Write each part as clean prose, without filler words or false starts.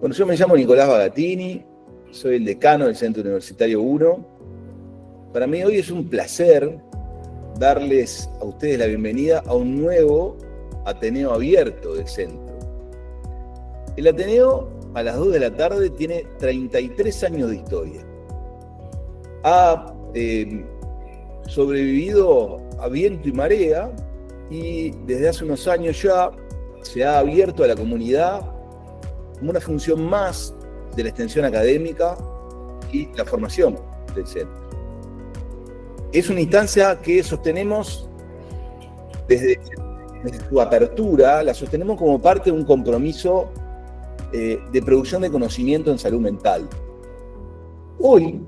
Bueno, yo me llamo Nicolás Bagatini, soy el decano del Centro Universitario 1. Para mí hoy es un placer darles a ustedes la bienvenida a un nuevo Ateneo abierto del centro. El Ateneo a las 2 de la tarde tiene 33 años de historia. Ha sobrevivido a viento y marea y desde hace unos años ya se ha abierto a la comunidad como una función más de la extensión académica y la formación del centro. Es una instancia que sostenemos desde su apertura, la sostenemos como parte de un compromiso de producción de conocimiento en salud mental. Hoy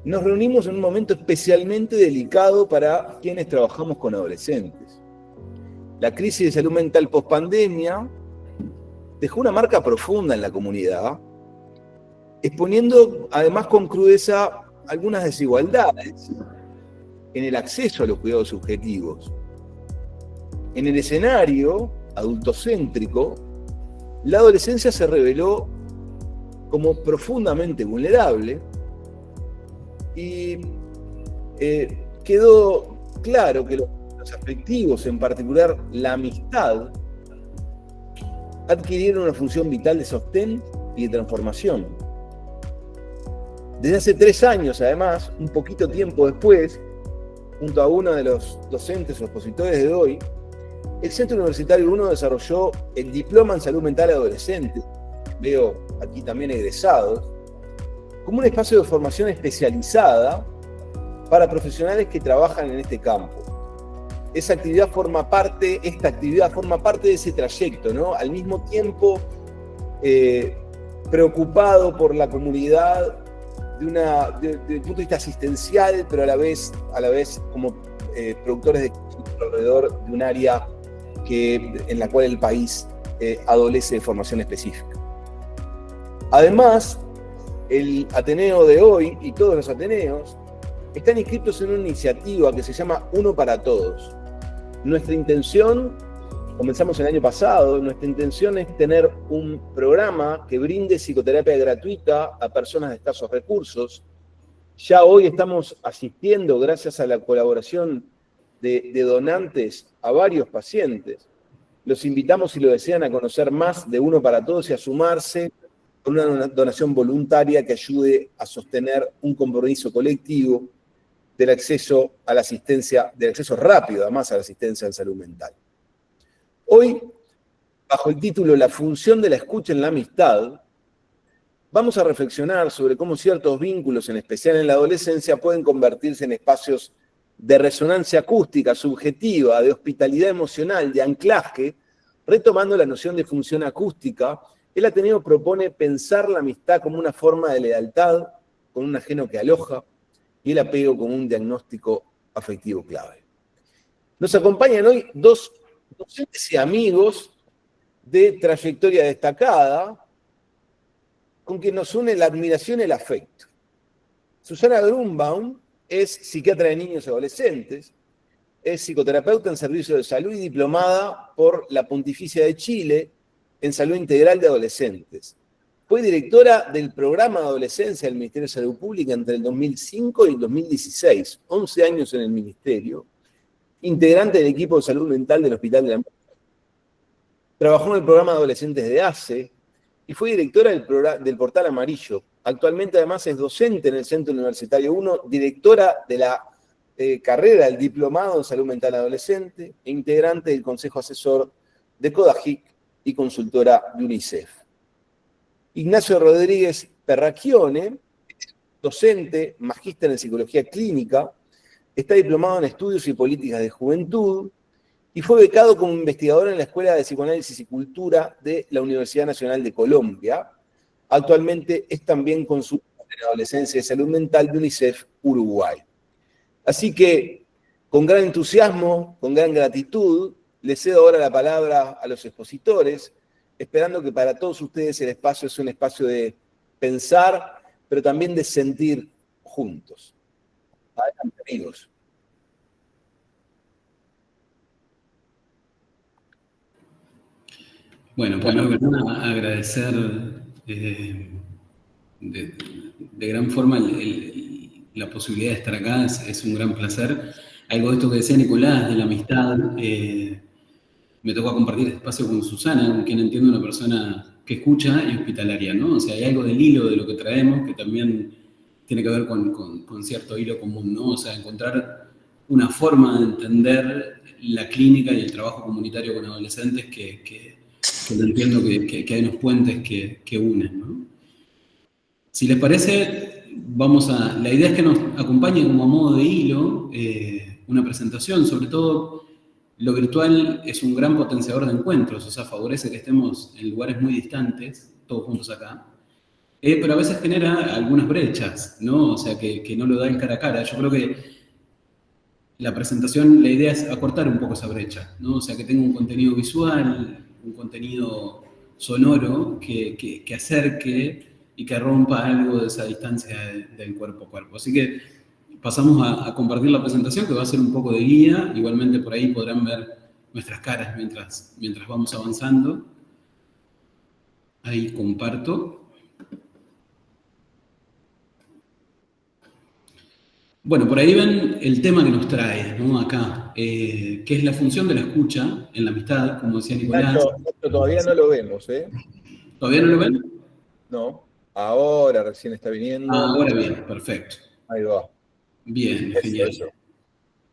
nos reunimos en un momento especialmente delicado para quienes trabajamos con adolescentes. La crisis de salud mental post-pandemia dejó una marca profunda en la comunidad, exponiendo además con crudeza algunas desigualdades en el acceso a los cuidados subjetivos. En el escenario adultocéntrico, la adolescencia se reveló como profundamente vulnerable y quedó claro que los afectivos, en particular la amistad, adquirieron una función vital de sostén y de transformación. Desde hace 3 años, además, un poquito tiempo después, junto a uno de los docentes o expositores de hoy, el Centro Universitario 1 desarrolló el Diploma en Salud Mental Adolescente, veo aquí también egresados, como un espacio de formación especializada para profesionales que trabajan en este campo. Esta actividad forma parte de ese trayecto, ¿no? Al mismo tiempo, preocupado por la comunidad desde el punto de vista asistencial, pero a la vez como productores de alrededor de un área en la cual el país adolece de formación específica. Además, el Ateneo de hoy y todos los Ateneos están inscritos en una iniciativa que se llama Uno para Todos. Nuestra intención, comenzamos el año pasado, nuestra intención es tener un programa que brinde psicoterapia gratuita a personas de escasos recursos. Ya hoy estamos asistiendo, gracias a la colaboración de donantes, a varios pacientes. Los invitamos, si lo desean, a conocer más de Uno para Todos y a sumarse con una donación voluntaria que ayude a sostener un compromiso colectivo del acceso a la asistencia, del acceso rápido además a la asistencia en salud mental. Hoy, bajo el título La función de la escucha en la amistad, vamos a reflexionar sobre cómo ciertos vínculos, en especial en la adolescencia, pueden convertirse en espacios de resonancia acústica, subjetiva, de hospitalidad emocional, de anclaje. Retomando la noción de función acústica, el Ateneo propone pensar la amistad como una forma de lealtad, con un ajeno que aloja, y el apego como un diagnóstico afectivo clave. Nos acompañan hoy 2 docentes y amigos de trayectoria destacada, con quien nos une la admiración y el afecto. Susana Grunbaum es psiquiatra de niños y adolescentes, es psicoterapeuta en servicio de salud y diplomada por la Pontificia de Chile en salud integral de adolescentes. Fue directora del programa de adolescencia del Ministerio de Salud Pública entre el 2005 y el 2016, 11 años en el ministerio, integrante del equipo de salud mental del Hospital de la Mujer. Trabajó en el programa de adolescentes de ACE y fue directora del Portal Amarillo. Actualmente además es docente en el Centro Universitario 1, directora de la carrera del Diplomado en Salud Mental Adolescente e integrante del Consejo Asesor de CODAGIC y consultora de UNICEF. Ignacio Rodríguez Perracchione, docente, magíster en Psicología Clínica, está diplomado en Estudios y Políticas de Juventud y fue becado como investigador en la Escuela de Psicoanálisis y Cultura de la Universidad Nacional de Colombia. Actualmente es también consultor en adolescencia y salud mental de UNICEF Uruguay. Así que, con gran entusiasmo, con gran gratitud, les cedo ahora la palabra a los expositores, esperando que para todos ustedes el espacio es un espacio de pensar, pero también de sentir juntos. Adelante, amigos. Bueno, primero que nada, agradecer de, de gran forma la posibilidad de estar acá, es un gran placer. Algo de esto que decía Nicolás, de la amistad, me tocó compartir este espacio con Susana, con quien entiendo una persona que escucha y hospitalaria, ¿no? O sea, hay algo del hilo de lo que traemos que también tiene que ver con cierto hilo común, ¿no? O sea, encontrar una forma de entender la clínica y el trabajo comunitario con adolescentes que entiendo que hay unos puentes que unen, ¿no? Si les parece, la idea es que nos acompañe como a modo de hilo una presentación, sobre todo lo virtual es un gran potenciador de encuentros, o sea, favorece que estemos en lugares muy distantes, todos juntos acá, pero a veces genera algunas brechas, ¿no? O sea, que no lo da el cara a cara. Yo creo que la presentación, la idea es acortar un poco esa brecha, ¿no? O sea, que tenga un contenido visual, un contenido sonoro que acerque y que rompa algo de esa distancia del cuerpo a cuerpo. Así que pasamos a compartir la presentación, que va a ser un poco de guía. Igualmente por ahí podrán ver nuestras caras mientras vamos avanzando. Ahí comparto. Bueno, por ahí ven el tema que nos trae, ¿no? Acá, que es la función de la escucha en la amistad, como decía Nicolás. Nacho, todavía no lo vemos, ¿eh? ¿Todavía no lo ven? No, ahora recién está viniendo. Ahora bien, perfecto. Ahí va. Bien, genial. Eso.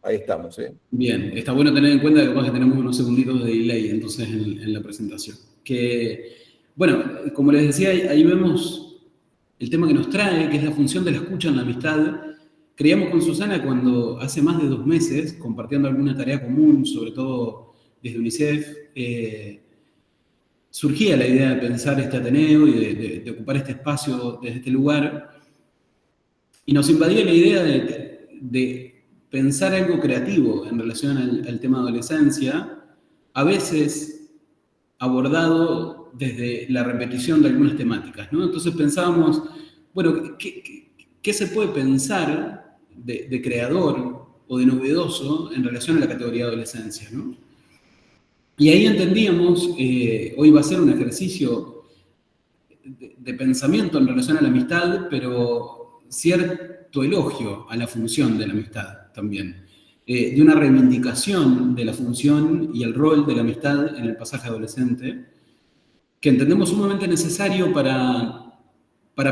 Ahí estamos, ¿eh? Bien, está bueno tener en cuenta que capaz que tenemos unos segunditos de delay entonces en la presentación. Bueno, como les decía, ahí vemos el tema que nos trae, que es la función de la escucha en la amistad. Creíamos con Susana cuando hace más de 2 meses, compartiendo alguna tarea común, sobre todo desde UNICEF, surgía la idea de pensar este Ateneo y de ocupar este espacio desde este lugar. Y nos invadía la idea de pensar algo creativo en relación al tema de adolescencia, a veces abordado desde la repetición de algunas temáticas, ¿no? Entonces pensábamos, bueno, ¿qué se puede pensar de creador o de novedoso en relación a la categoría de adolescencia, ¿no? Y ahí entendíamos, hoy va a ser un ejercicio de pensamiento en relación a la amistad, pero cierto elogio a la función de la amistad también, de una reivindicación de la función y el rol de la amistad en el pasaje adolescente, que entendemos sumamente necesario para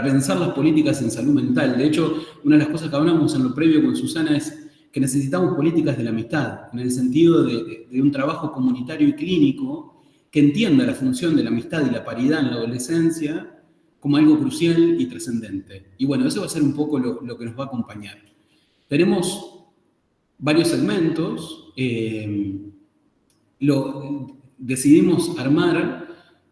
pensar las políticas en salud mental. De hecho, una de las cosas que hablamos en lo previo con Susana es que necesitamos políticas de la amistad, en el sentido de un trabajo comunitario y clínico que entienda la función de la amistad y la paridad en la adolescencia como algo crucial y trascendente. Y bueno, eso va a ser un poco lo que nos va a acompañar. Tenemos varios segmentos, decidimos armar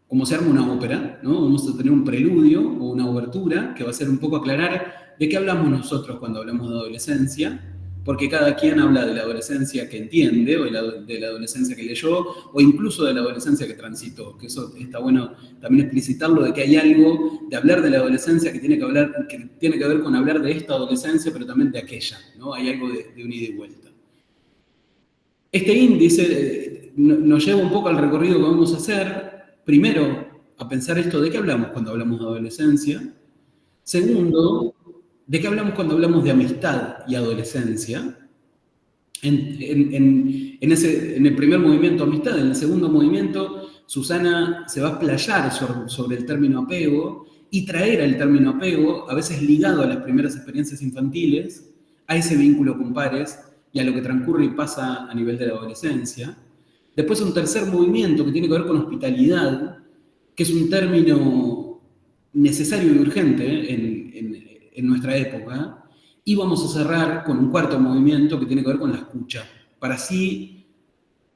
como se arma una ópera, ¿no? Vamos a tener un preludio o una obertura que va a ser un poco aclarar de qué hablamos nosotros cuando hablamos de adolescencia, porque cada quien habla de la adolescencia que entiende, o de la adolescencia que leyó, o incluso de la adolescencia que transitó, que eso está bueno también explicitarlo, de que hay algo de hablar de la adolescencia que tiene que ver con hablar de esta adolescencia, pero también de aquella, ¿no? Hay algo de un ida y vuelta. Este índice nos lleva un poco al recorrido que vamos a hacer. Primero, a pensar esto, ¿de qué hablamos cuando hablamos de adolescencia? Segundo, ¿de qué hablamos cuando hablamos de amistad y adolescencia? En el primer movimiento, amistad. En el segundo movimiento, Susana se va a explayar sobre el término apego y traer al término apego, a veces ligado a las primeras experiencias infantiles, a ese vínculo con pares y a lo que transcurre y pasa a nivel de la adolescencia. Después un tercer movimiento que tiene que ver con hospitalidad, que es un término necesario y urgente en nuestra época. Y vamos a cerrar con un cuarto movimiento que tiene que ver con la escucha, para así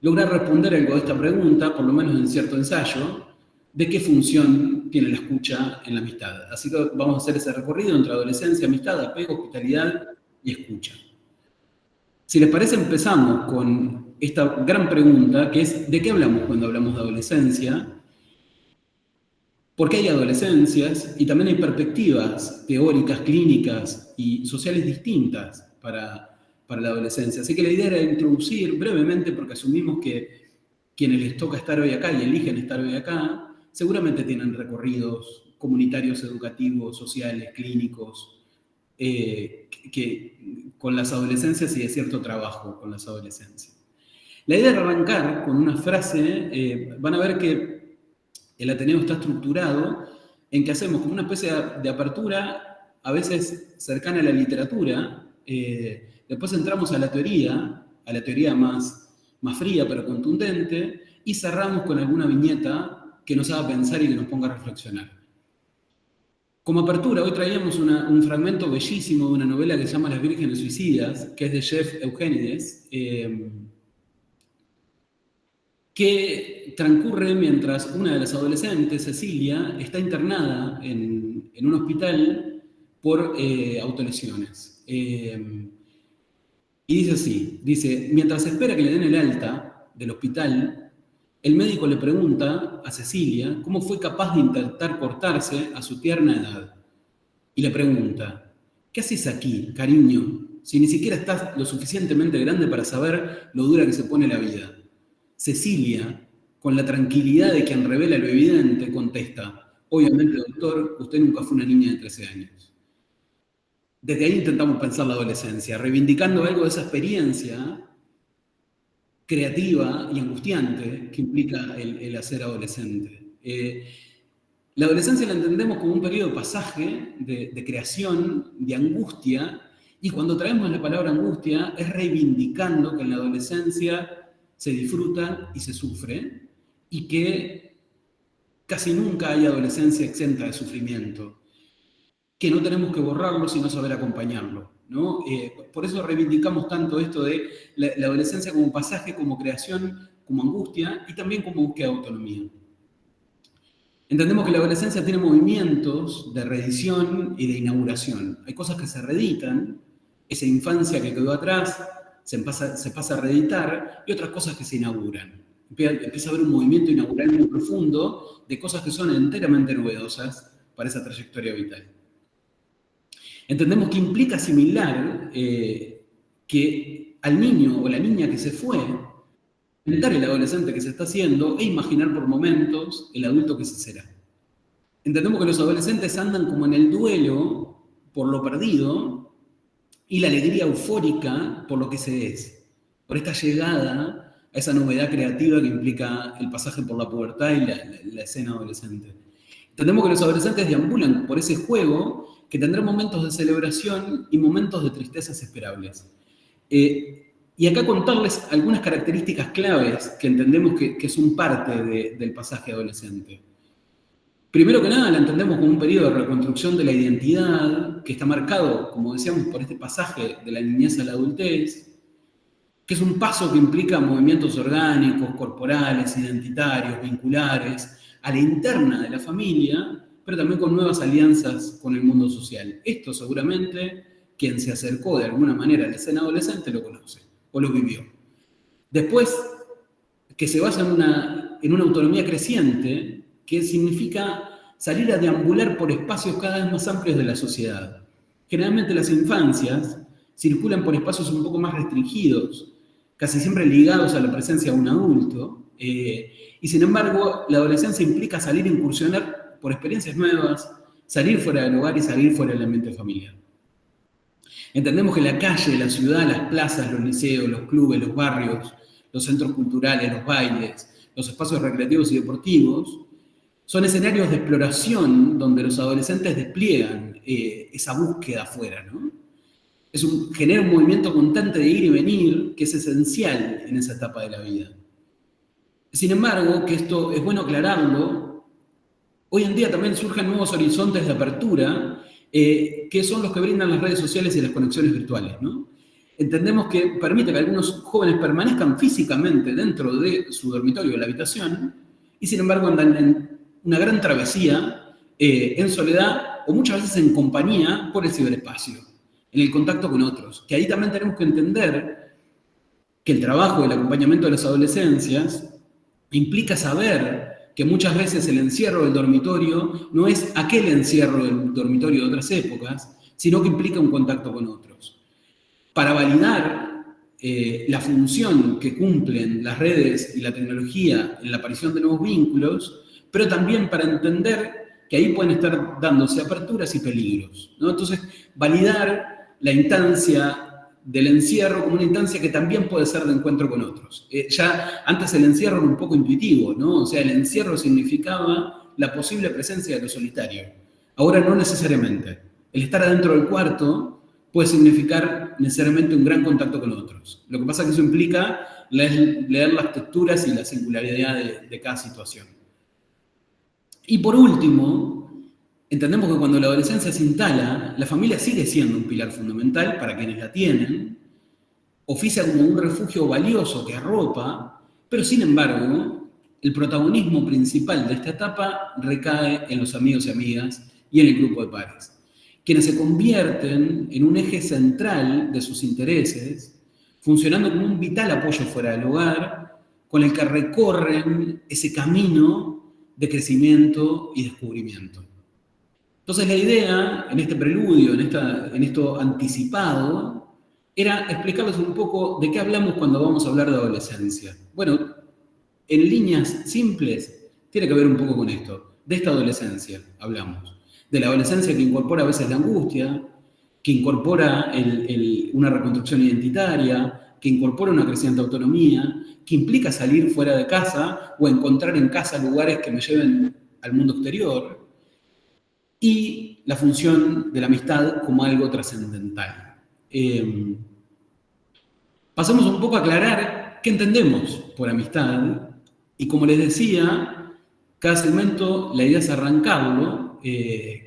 lograr responder algo de esta pregunta, por lo menos en cierto ensayo, de qué función tiene la escucha en la amistad. Así que vamos a hacer ese recorrido entre adolescencia, amistad, apego, hospitalidad y escucha. Si les parece, empezamos con esta gran pregunta, que es ¿de qué hablamos cuando hablamos de adolescencia? Porque hay adolescencias y también hay perspectivas teóricas, clínicas y sociales distintas para la adolescencia. Así que la idea era introducir brevemente, porque asumimos que quienes les toca estar hoy acá y eligen estar hoy acá, seguramente tienen recorridos comunitarios, educativos, sociales, clínicos, que con las adolescencias y de cierto trabajo con las adolescencias. La idea de arrancar con una frase, van a ver que el Ateneo está estructurado en que hacemos como una especie de apertura, a veces cercana a la literatura, después entramos a la teoría más fría pero contundente, y cerramos con alguna viñeta que nos haga pensar y que nos ponga a reflexionar. Como apertura, hoy traíamos un fragmento bellísimo de una novela que se llama Las Vírgenes Suicidas, que es de Jeff Eugenides, que transcurre mientras una de las adolescentes, Cecilia, está internada en un hospital por autolesiones. Y dice así, mientras espera que le den el alta del hospital, el médico le pregunta a Cecilia cómo fue capaz de intentar cortarse a su tierna edad. Y le pregunta, ¿qué haces aquí, cariño, si ni siquiera estás lo suficientemente grande para saber lo dura que se pone la vida? Cecilia, con la tranquilidad de quien revela lo evidente, contesta, obviamente, doctor, usted nunca fue una niña de 13 años. Desde ahí intentamos pensar la adolescencia, reivindicando algo de esa experiencia creativa y angustiante que implica el hacer adolescente. La adolescencia la entendemos como un periodo de pasaje, de creación, de angustia, y cuando traemos la palabra angustia es reivindicando que en la adolescencia se disfruta y se sufre, y que casi nunca hay adolescencia exenta de sufrimiento, que no tenemos que borrarlo sino saber acompañarlo, ¿no? Por eso reivindicamos tanto esto de la adolescencia como pasaje, como creación, como angustia y también como búsqueda de autonomía. Entendemos que la adolescencia tiene movimientos de reedición y de inauguración. Hay cosas que se reeditan, esa infancia que quedó atrás se pasa a reeditar, y otras cosas que se inauguran. Empieza a haber un movimiento inaugural muy profundo de cosas que son enteramente novedosas para esa trayectoria vital. Entendemos que implica asimilar que al niño o la niña que se fue, inventar el adolescente que se está haciendo e imaginar por momentos el adulto que se será. Entendemos que los adolescentes andan como en el duelo por lo perdido y la alegría eufórica por lo que se es, por esta llegada a esa novedad creativa que implica el pasaje por la pubertad y la escena adolescente. Entendemos que los adolescentes deambulan por ese juego que tendrá momentos de celebración y momentos de tristezas esperables. Y acá contarles algunas características claves que entendemos que son parte del pasaje adolescente. Primero que nada, la entendemos como un periodo de reconstrucción de la identidad que está marcado, como decíamos, por este pasaje de la niñez a la adultez, que es un paso que implica movimientos orgánicos, corporales, identitarios, vinculares, a la interna de la familia, pero también con nuevas alianzas con el mundo social. Esto seguramente quien se acercó de alguna manera a la escena adolescente lo conoce o lo vivió. Después, que se basa en una autonomía creciente, que significa salir a deambular por espacios cada vez más amplios de la sociedad. Generalmente las infancias circulan por espacios un poco más restringidos, casi siempre ligados a la presencia de un adulto, y sin embargo la adolescencia implica salir a incursionar por experiencias nuevas, salir fuera del hogar y salir fuera del ambiente familiar. Entendemos que la calle, la ciudad, las plazas, los liceos, los clubes, los barrios, los centros culturales, los bailes, los espacios recreativos y deportivos, son escenarios de exploración donde los adolescentes despliegan esa búsqueda afuera, ¿no? Genera un movimiento constante de ir y venir que es esencial en esa etapa de la vida. Sin embargo, que esto es bueno aclararlo, hoy en día también surgen nuevos horizontes de apertura que son los que brindan las redes sociales y las conexiones virtuales, ¿no? Entendemos que permite que algunos jóvenes permanezcan físicamente dentro de su dormitorio o la habitación y sin embargo andan en una gran travesía en soledad o muchas veces en compañía por el ciberespacio, en el contacto con otros. Que ahí también tenemos que entender que el trabajo y el acompañamiento de las adolescencias implica saber que muchas veces el encierro del dormitorio no es aquel encierro del dormitorio de otras épocas, sino que implica un contacto con otros. Para validar la función que cumplen las redes y la tecnología en la aparición de nuevos vínculos, pero también para entender que ahí pueden estar dándose aperturas y peligros, ¿no? Entonces, validar la instancia del encierro como una instancia que también puede ser de encuentro con otros. Ya antes el encierro era un poco intuitivo, ¿no? O sea, el encierro significaba la posible presencia de lo solitario. Ahora no necesariamente. El estar adentro del cuarto puede significar necesariamente un gran contacto con otros. Lo que pasa es que eso implica leer las texturas y la singularidad de cada situación. Y por último, entendemos que cuando la adolescencia se instala, la familia sigue siendo un pilar fundamental para quienes la tienen, oficia como un refugio valioso que arropa, pero sin embargo, el protagonismo principal de esta etapa recae en los amigos y amigas y en el grupo de pares, quienes se convierten en un eje central de sus intereses, funcionando como un vital apoyo fuera del hogar, con el que recorren ese camino de crecimiento y descubrimiento. Entonces la idea, en este preludio, en esto anticipado, era explicarles un poco de qué hablamos cuando vamos a hablar de adolescencia. Bueno, en líneas simples, tiene que ver un poco con esto. De esta adolescencia hablamos. De la adolescencia que incorpora a veces la angustia, que incorpora una reconstrucción identitaria, que incorpora una creciente autonomía, que implica salir fuera de casa o encontrar en casa lugares que me lleven al mundo exterior, y la función de la amistad como algo trascendental. Pasemos un poco a aclarar qué entendemos por amistad, y como les decía, cada segmento la idea es arrancarlo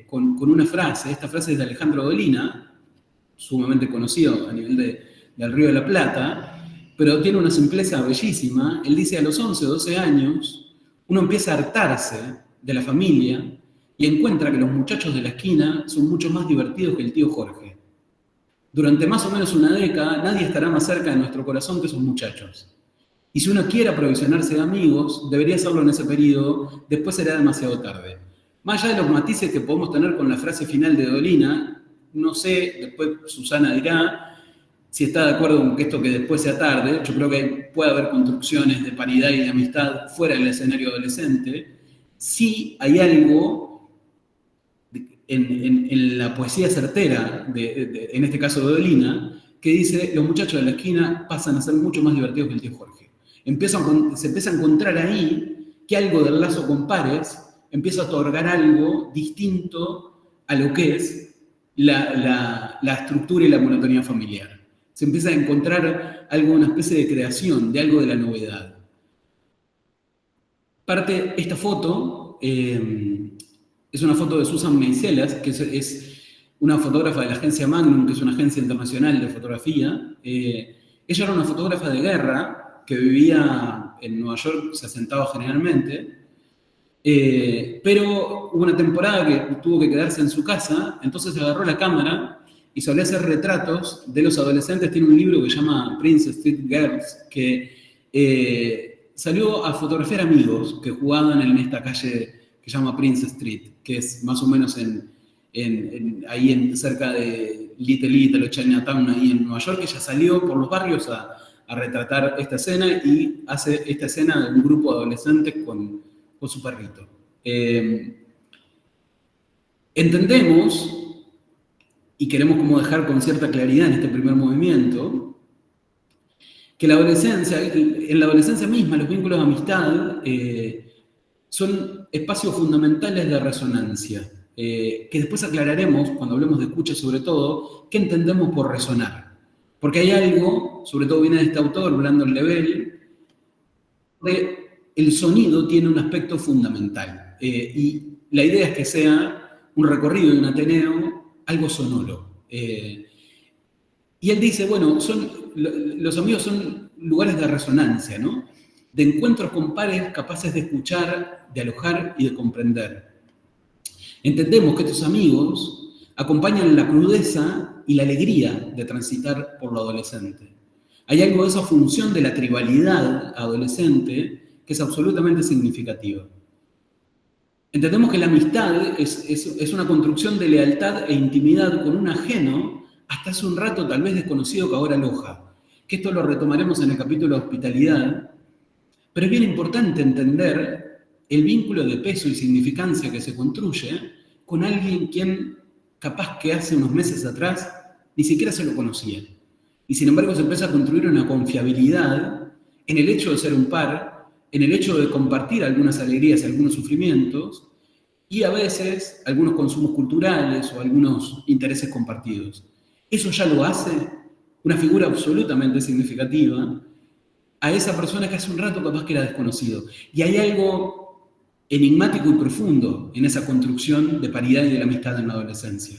con una frase. Esta frase es de Alejandro Dolina, sumamente conocido a nivel del Río de la Plata, pero tiene una simpleza bellísima. Él dice: a los 11 o 12 años, uno empieza a hartarse de la familia y encuentra que los muchachos de la esquina son mucho más divertidos que el tío Jorge. Durante más o menos una década, nadie estará más cerca de nuestro corazón que esos muchachos. Y si uno quiere aprovisionarse de amigos, debería hacerlo en ese periodo, después será demasiado tarde. Más allá de los matices que podemos tener con la frase final de Dolina, no sé, después Susana dirá si está de acuerdo con que esto que después sea tarde. Yo creo que puede haber construcciones de paridad y de amistad fuera del escenario adolescente. Sí hay algo en la poesía certera, en este caso de Dolina, que dice: los muchachos de la esquina pasan a ser mucho más divertidos que el tío Jorge. Se empieza a encontrar ahí que algo del lazo con pares empieza a otorgar algo distinto a lo que es la estructura y la monotonía familiar. Se empieza a encontrar algo, una especie de creación, de algo de la novedad. Parte esta foto, es una foto de Susan Meiselas, que es una fotógrafa de la agencia Magnum, que es una agencia internacional de fotografía. Ella era una fotógrafa de guerra que vivía en Nueva York, se asentaba generalmente, pero hubo una temporada que tuvo que quedarse en su casa, entonces agarró la cámara y solía hacer retratos de los adolescentes. Tiene un libro que se llama Prince Street Girls, que salió a fotografiar amigos que jugaban en esta calle que se llama Prince Street, que es más o menos ahí cerca de Little Italy, Chinatown, ahí en Nueva York. Ella salió por los barrios a retratar esta escena, y hace esta escena de un grupo de adolescentes con su perrito. Entendemos, y queremos como dejar con cierta claridad en este primer movimiento, que en la adolescencia misma, los vínculos de amistad son espacios fundamentales de resonancia, que después aclararemos, cuando hablemos de escucha sobre todo, qué entendemos por resonar. Porque hay algo, sobre todo viene de este autor, Brandon Lebel, de el sonido tiene un aspecto fundamental. Y la idea es que sea un recorrido de un Ateneo, algo sonoro. Y él dice, bueno, los amigos son lugares de resonancia, ¿no? De encuentros con pares capaces de escuchar, de alojar y de comprender. Entendemos que estos amigos acompañan la crudeza y la alegría de transitar por lo adolescente. Hay algo de esa función de la tribalidad adolescente que es absolutamente significativa. Entendemos que la amistad es una construcción de lealtad e intimidad con un ajeno hasta hace un rato tal vez desconocido que ahora aloja. que esto lo retomaremos en el capítulo de hospitalidad, pero es bien importante entender el vínculo de peso y significancia que se construye con alguien quien capaz que hace unos meses atrás ni siquiera se lo conocía. Y sin embargo se empieza a construir una confiabilidad en el hecho de ser un par, en el hecho de compartir algunas alegrías, algunos sufrimientos, y a veces algunos consumos culturales o algunos intereses compartidos. Eso ya lo hace una figura absolutamente significativa a esa persona que hace un rato capaz que era desconocido. Y hay algo enigmático y profundo en esa construcción de paridad y de la amistad en la adolescencia.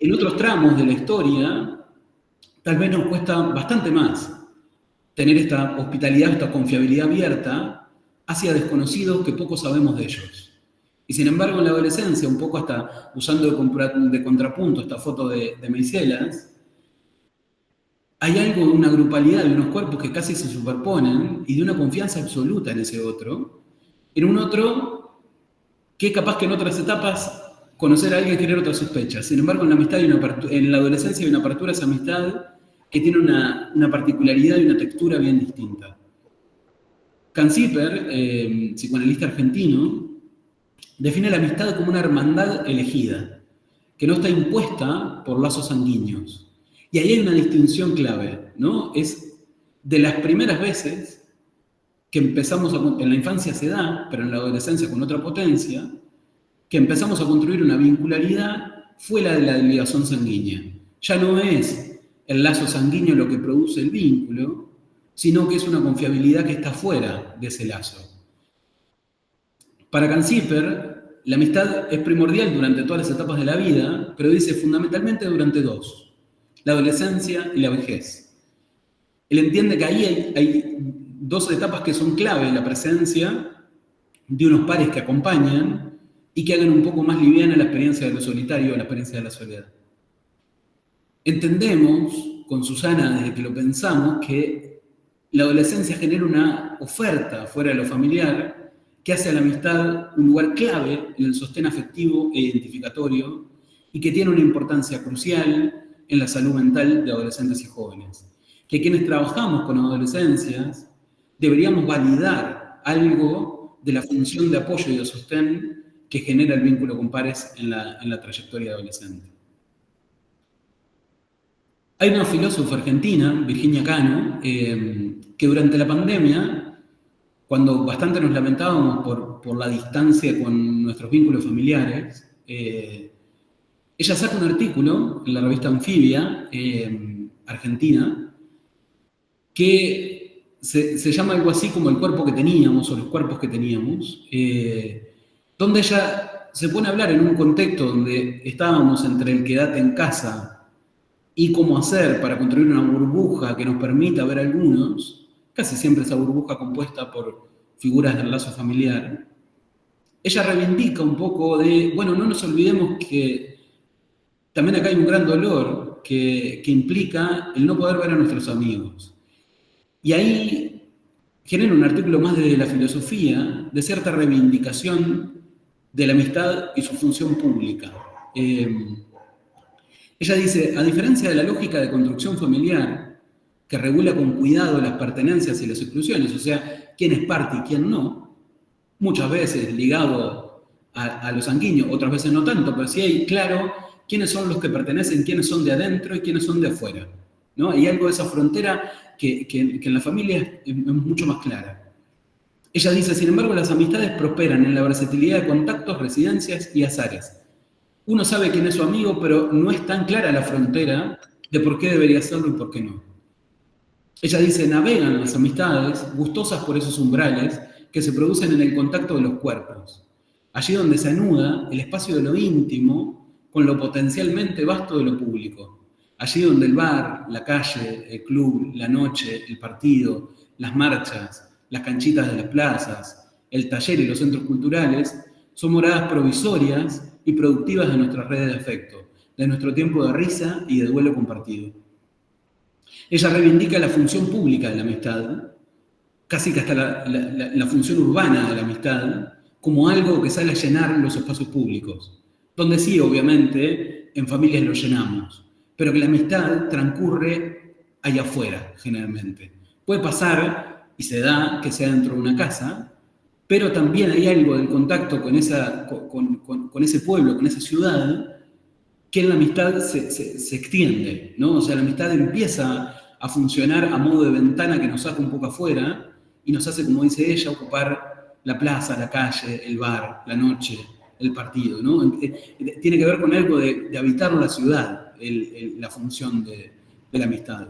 En otros tramos de la historia, tal vez nos cuesta bastante más tener esta hospitalidad, esta confiabilidad abierta hacia desconocidos que poco sabemos de ellos. Y sin embargo, en la adolescencia, un poco hasta usando de contrapunto esta foto de Meiselas, hay algo de una grupalidad, de unos cuerpos que casi se superponen y de una confianza absoluta en ese otro, en un otro que capaz que en otras etapas conocer a alguien genera otras sospechas. Sin embargo, en la amistad en la adolescencia hay una apertura a esa amistad que tiene una particularidad y una textura bien distinta. Canziper, psicoanalista argentino, define la amistad como una hermandad elegida, que no está impuesta por lazos sanguíneos. Y ahí hay una distinción clave, ¿no? Es de las primeras veces que empezamos en la infancia se da, pero en la adolescencia con otra potencia, que empezamos a construir una vincularidad, fue la de la ligación sanguínea. Ya no es el lazo sanguíneo lo que produce el vínculo, sino que es una confiabilidad que está fuera de ese lazo. Para Canziper, la amistad es primordial durante todas las etapas de la vida, pero dice fundamentalmente durante dos: la adolescencia y la vejez. Él entiende que ahí hay dos etapas que son clave: la presencia de unos pares que acompañan y que hagan un poco más liviana la experiencia de lo solitario, la experiencia de la soledad. Entendemos, con Susana, desde que lo pensamos, que la adolescencia genera una oferta fuera de lo familiar que hace a la amistad un lugar clave en el sostén afectivo e identificatorio y que tiene una importancia crucial en la salud mental de adolescentes y jóvenes. Que quienes trabajamos con adolescencias deberíamos validar algo de la función de apoyo y de sostén que genera el vínculo con pares en la trayectoria adolescente. Hay una filósofa argentina, Virginia Cano, que durante la pandemia, cuando bastante nos lamentábamos por la distancia con nuestros vínculos familiares, ella saca un artículo en la revista Anfibia, argentina, que se llama algo así como El cuerpo que teníamos, o Los cuerpos que teníamos, donde ella se pone a hablar en un contexto donde estábamos entre el quédate en casa y cómo hacer para construir una burbuja que nos permita ver algunos, casi siempre esa burbuja compuesta por figuras del lazo familiar. Ella reivindica un poco de, bueno, no nos olvidemos que también acá hay un gran dolor que implica el no poder ver a nuestros amigos. Y ahí genera un artículo más desde la filosofía de cierta reivindicación de la amistad y su función pública. Ella dice, a diferencia de la lógica de construcción familiar, que regula con cuidado las pertenencias y las exclusiones, o sea, quién es parte y quién no, muchas veces ligado a lo sanguíneo, otras veces no tanto, pero sí hay claro quiénes son los que pertenecen, quiénes son de adentro y quiénes son de afuera, ¿no? Hay algo de esa frontera que en la familia es mucho más clara. Ella dice, sin embargo, las amistades prosperan en la versatilidad de contactos, residencias y azares. Uno sabe quién es su amigo, pero no es tan clara la frontera de por qué debería serlo y por qué no. Ella dice, navegan las amistades, gustosas por esos umbrales que se producen en el contacto de los cuerpos, allí donde se anuda el espacio de lo íntimo con lo potencialmente vasto de lo público, allí donde el bar, la calle, el club, la noche, el partido, las marchas, las canchitas de las plazas, el taller y los centros culturales son moradas provisorias y productivas de nuestras redes de afecto, de nuestro tiempo de risa y de duelo compartido. Ella reivindica la función pública de la amistad, casi que hasta la función urbana de la amistad, como algo que sale a llenar los espacios públicos, donde sí, obviamente, en familias lo llenamos, pero que la amistad transcurre allá afuera, generalmente. Puede pasar, y se da, que sea dentro de una casa, pero también hay algo del contacto con ese pueblo, con esa ciudad, que en la amistad se extiende, ¿no? O sea, la amistad empieza a funcionar a modo de ventana que nos saca un poco afuera y nos hace, como dice ella, ocupar la plaza, la calle, el bar, la noche, el partido, ¿no? Tiene que ver con algo de habitar la ciudad, la función de la amistad.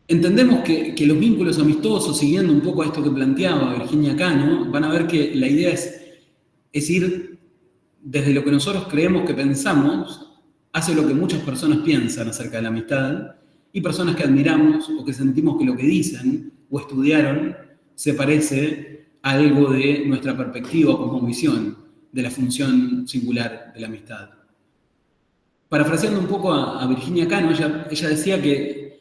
Entendemos que los vínculos amistosos, siguiendo un poco a esto que planteaba Virginia Cano, van a ver que la idea es ir desde lo que nosotros creemos que pensamos hacia lo que muchas personas piensan acerca de la amistad, y personas que admiramos o que sentimos que lo que dicen o estudiaron se parece a algo de nuestra perspectiva o cosmovisión de la función singular de la amistad. Parafraseando un poco a Virginia Cano, ella decía que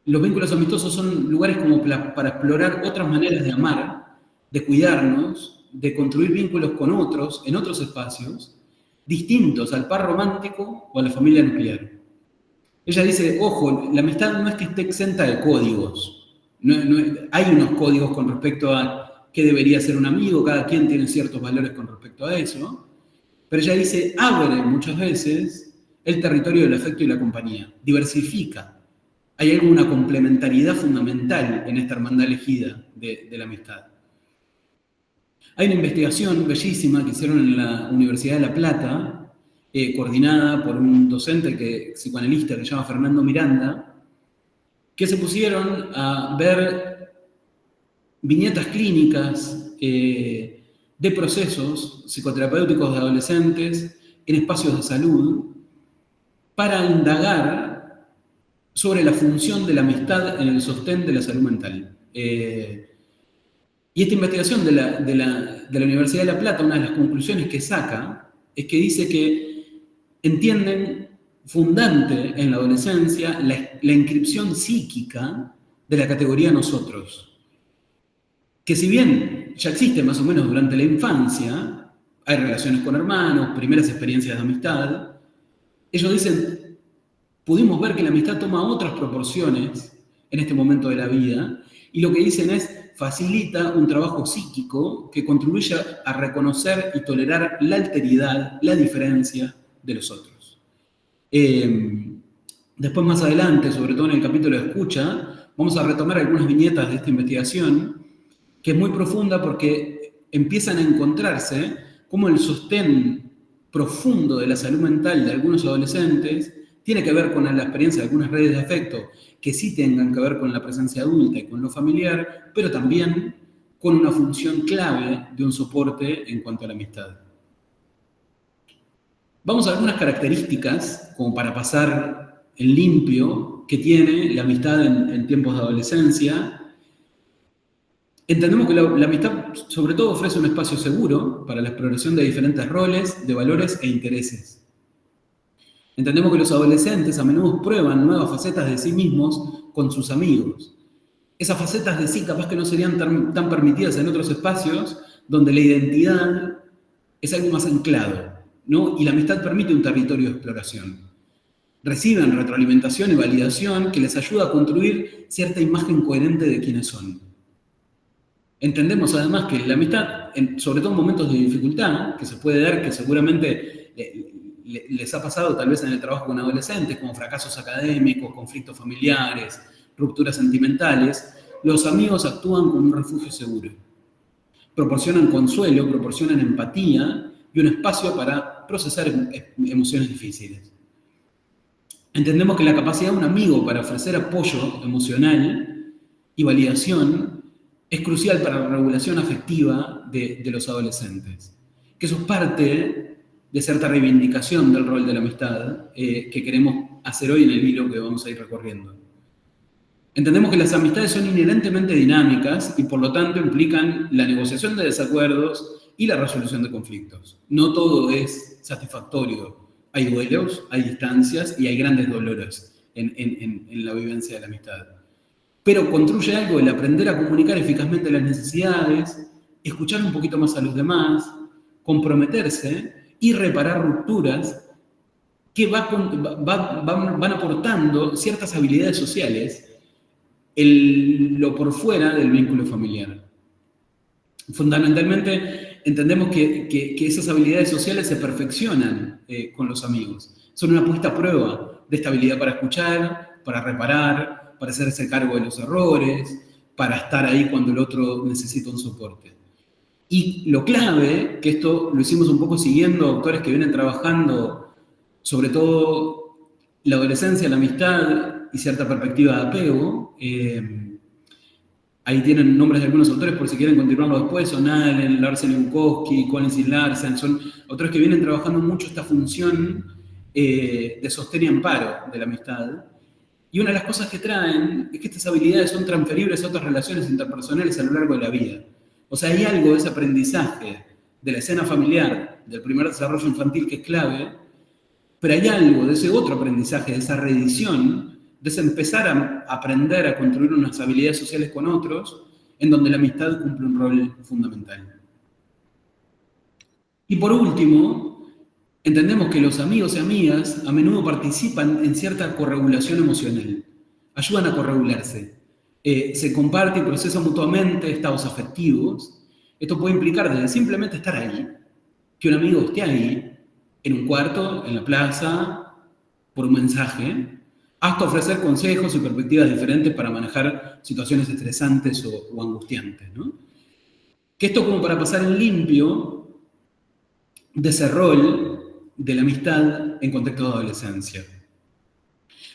los vínculos amistosos son lugares como para explorar otras maneras de amar, de cuidarnos, de construir vínculos con otros, en otros espacios, distintos al par romántico o a la familia nuclear. Ella dice, ojo, la amistad no es que esté exenta de códigos. Hay unos códigos con respecto a qué debería ser un amigo, cada quien tiene ciertos valores con respecto a eso, pero ella dice, abre muchas veces el territorio del afecto y la compañía, diversifica. Hay alguna complementariedad fundamental en esta hermandad elegida de la amistad. Hay una investigación bellísima que hicieron en la Universidad de La Plata, coordinada por un docente psicoanalista que se llama Fernando Miranda, que se pusieron a ver viñetas clínicas de procesos psicoterapéuticos de adolescentes en espacios de salud para indagar sobre la función de la amistad en el sostén de la salud mental. Y esta investigación de la Universidad de La Plata, una de las conclusiones que saca, es que dice que entienden fundante en la adolescencia la inscripción psíquica de la categoría nosotros. Que si bien ya existe más o menos durante la infancia, hay relaciones con hermanos, primeras experiencias de amistad, ellos dicen, pudimos ver que la amistad toma otras proporciones en este momento de la vida, y lo que dicen es, facilita un trabajo psíquico que contribuye a reconocer y tolerar la alteridad, la diferencia de los otros. Después, más adelante, sobre todo en el capítulo de escucha, vamos a retomar algunas viñetas de esta investigación, que es muy profunda porque empiezan a encontrarse cómo el sostén profundo de la salud mental de algunos adolescentes tiene que ver con la experiencia de algunas redes de afecto que sí tengan que ver con la presencia adulta y con lo familiar, pero también con una función clave de un soporte en cuanto a la amistad. Vamos a algunas características, como para pasar en limpio, que tiene la amistad en tiempos de adolescencia. Entendemos que la amistad, sobre todo, ofrece un espacio seguro para la exploración de diferentes roles, de valores e intereses. Entendemos que los adolescentes a menudo prueban nuevas facetas de sí mismos con sus amigos. Esas facetas de sí capaz que no serían tan permitidas en otros espacios donde la identidad es algo más anclado, ¿no? Y la amistad permite un territorio de exploración. Reciben retroalimentación y validación que les ayuda a construir cierta imagen coherente de quiénes son. Entendemos además que la amistad, sobre todo en momentos de dificultad, que se puede dar, que seguramente les ha pasado tal vez en el trabajo con adolescentes, como fracasos académicos, conflictos familiares, rupturas sentimentales, los amigos actúan como un refugio seguro. Proporcionan consuelo, proporcionan empatía y un espacio para procesar emociones difíciles. Entendemos que la capacidad de un amigo para ofrecer apoyo emocional y validación es crucial para la regulación afectiva de los adolescentes. Que eso es parte de cierta reivindicación del rol de la amistad que queremos hacer hoy en el hilo que vamos a ir recorriendo. Entendemos que las amistades son inherentemente dinámicas y por lo tanto implican la negociación de desacuerdos y la resolución de conflictos. No todo es satisfactorio. Hay duelos, hay distancias y hay grandes dolores en la vivencia de la amistad. Pero construye algo el aprender a comunicar eficazmente las necesidades, escuchar un poquito más a los demás, comprometerse y reparar rupturas que van aportando ciertas habilidades sociales lo por fuera del vínculo familiar. Fundamentalmente, entendemos que esas habilidades sociales se perfeccionan con los amigos. Son una puesta a prueba de esta habilidad para escuchar, para reparar, para hacerse cargo de los errores, para estar ahí cuando el otro necesita un soporte. Y lo clave, que esto lo hicimos un poco siguiendo autores que vienen trabajando, sobre todo la adolescencia, la amistad y cierta perspectiva de apego. Ahí tienen nombres de algunos autores por si quieren continuarlo después, son Allen, Larsen y Bukowski, Collins y Larsen, son autores que vienen trabajando mucho esta función de sostén y amparo de la amistad. Y una de las cosas que traen es que estas habilidades son transferibles a otras relaciones interpersonales a lo largo de la vida. O sea, hay algo de ese aprendizaje de la escena familiar, del primer desarrollo infantil que es clave, pero hay algo de ese otro aprendizaje, de esa reedición, de ese empezar a aprender a construir unas habilidades sociales con otros, en donde la amistad cumple un rol fundamental. Y por último, entendemos que los amigos y amigas a menudo participan en cierta corregulación emocional, ayudan a corregularse. Se comparte y procesa mutuamente estados afectivos. Esto puede implicar desde simplemente estar ahí, que un amigo esté ahí, en un cuarto, en la plaza, por un mensaje, hasta ofrecer consejos y perspectivas diferentes para manejar situaciones estresantes o angustiantes, ¿no? Que esto como para pasar en limpio de ese rol de la amistad en contexto de adolescencia.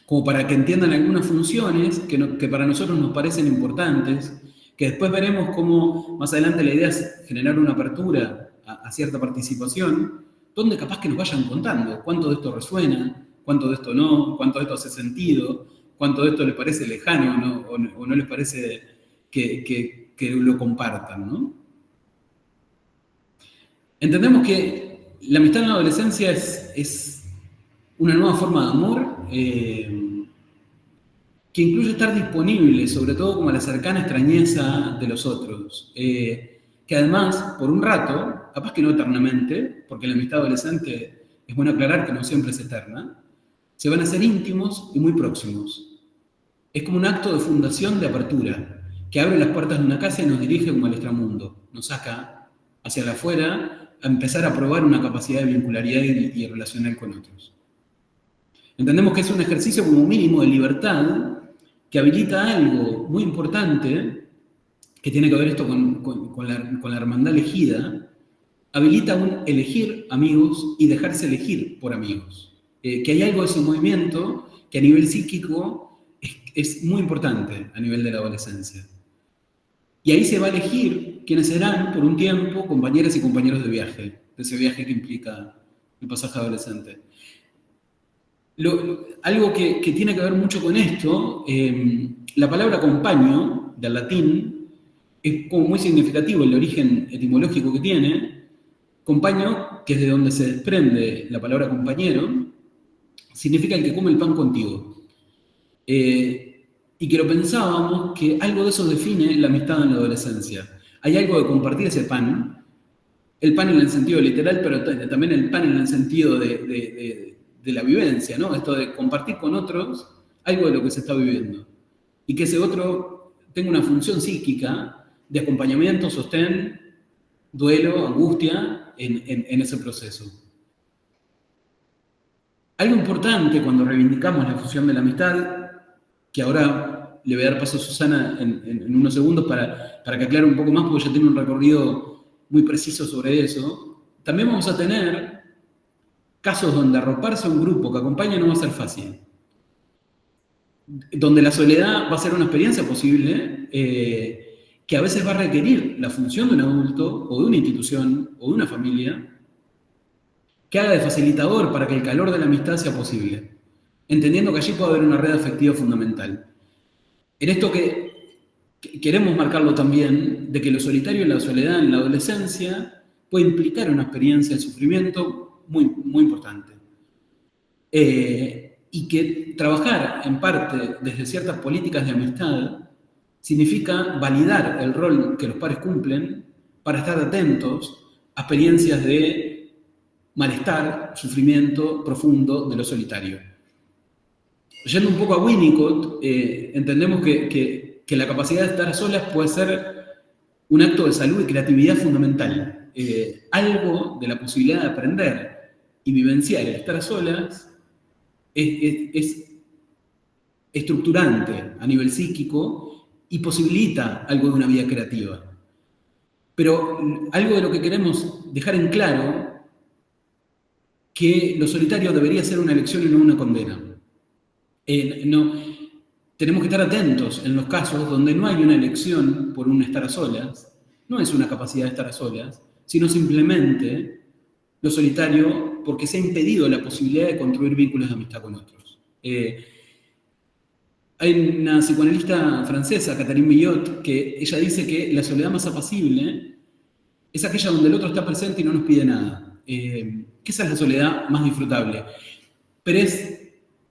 Como para que entiendan algunas funciones que para nosotros nos parecen importantes, que después veremos cómo más adelante la idea es generar una apertura a cierta participación, donde capaz que nos vayan contando cuánto de esto resuena, cuánto de esto no, cuánto de esto hace sentido, cuánto de esto les parece lejano o no les parece que lo compartan, ¿no? Entendemos que la amistad en la adolescencia es una nueva forma de amor que incluye estar disponible, sobre todo como a la cercana extrañeza de los otros. Que además, por un rato, capaz que no eternamente, porque la amistad adolescente es bueno aclarar que no siempre es eterna, se van a hacer íntimos y muy próximos. Es como un acto de fundación de apertura, que abre las puertas de una casa y nos dirige como al extramundo, nos saca hacia la afuera a empezar a probar una capacidad de vincularidad y relacional con otros. Entendemos que es un ejercicio como mínimo de libertad que habilita algo muy importante, que tiene que ver esto con la hermandad elegida, habilita un elegir amigos y dejarse elegir por amigos. Que hay algo de ese movimiento que a nivel psíquico es muy importante a nivel de la adolescencia. Y ahí se va a elegir quiénes serán por un tiempo compañeras y compañeros de viaje, de ese viaje que implica el pasaje adolescente. Algo que tiene que ver mucho con esto, la palabra compañero, del latín, es como muy significativo el origen etimológico que tiene. Compañero, que es de donde se desprende la palabra compañero, significa el que come el pan contigo. Y que lo pensábamos que algo de eso define la amistad en la adolescencia. Hay algo de compartir ese pan, el pan en el sentido literal, pero también el pan en el sentido de la vivencia, ¿no? Esto de compartir con otros algo de lo que se está viviendo. Y que ese otro tenga una función psíquica de acompañamiento, sostén, duelo, angustia en ese proceso. Algo importante cuando reivindicamos la fusión de la amistad, que ahora le voy a dar paso a Susana en unos segundos para que aclare un poco más, porque ya tiene un recorrido muy preciso sobre eso, también vamos a tener casos donde arroparse a un grupo que acompaña no va a ser fácil. Donde la soledad va a ser una experiencia posible, que a veces va a requerir la función de un adulto, o de una institución, o de una familia, que haga de facilitador para que el calor de la amistad sea posible, entendiendo que allí puede haber una red afectiva fundamental. En esto que queremos marcarlo también, de que lo solitario y la soledad en la adolescencia puede implicar una experiencia de sufrimiento muy, muy importante. Y que trabajar en parte desde ciertas políticas de amistad significa validar el rol que los pares cumplen para estar atentos a experiencias de malestar, sufrimiento profundo de lo solitario. Yendo un poco a Winnicott, entendemos que la capacidad de estar a solas puede ser un acto de salud y creatividad fundamental. Algo de la posibilidad de aprender y vivenciar el estar a solas es estructurante a nivel psíquico y posibilita algo de una vida creativa. Pero algo de lo que queremos dejar en claro, que lo solitario debería ser una elección y no una condena. Tenemos que estar atentos en los casos donde no hay una elección por un estar a solas, no es una capacidad de estar a solas, sino simplemente lo solitario porque se ha impedido la posibilidad de construir vínculos de amistad con otros. Hay una psicoanalista francesa, Catherine Millot, que ella dice que la soledad más apacible es aquella donde el otro está presente y no nos pide nada. Que esa es la soledad más disfrutable. Pero es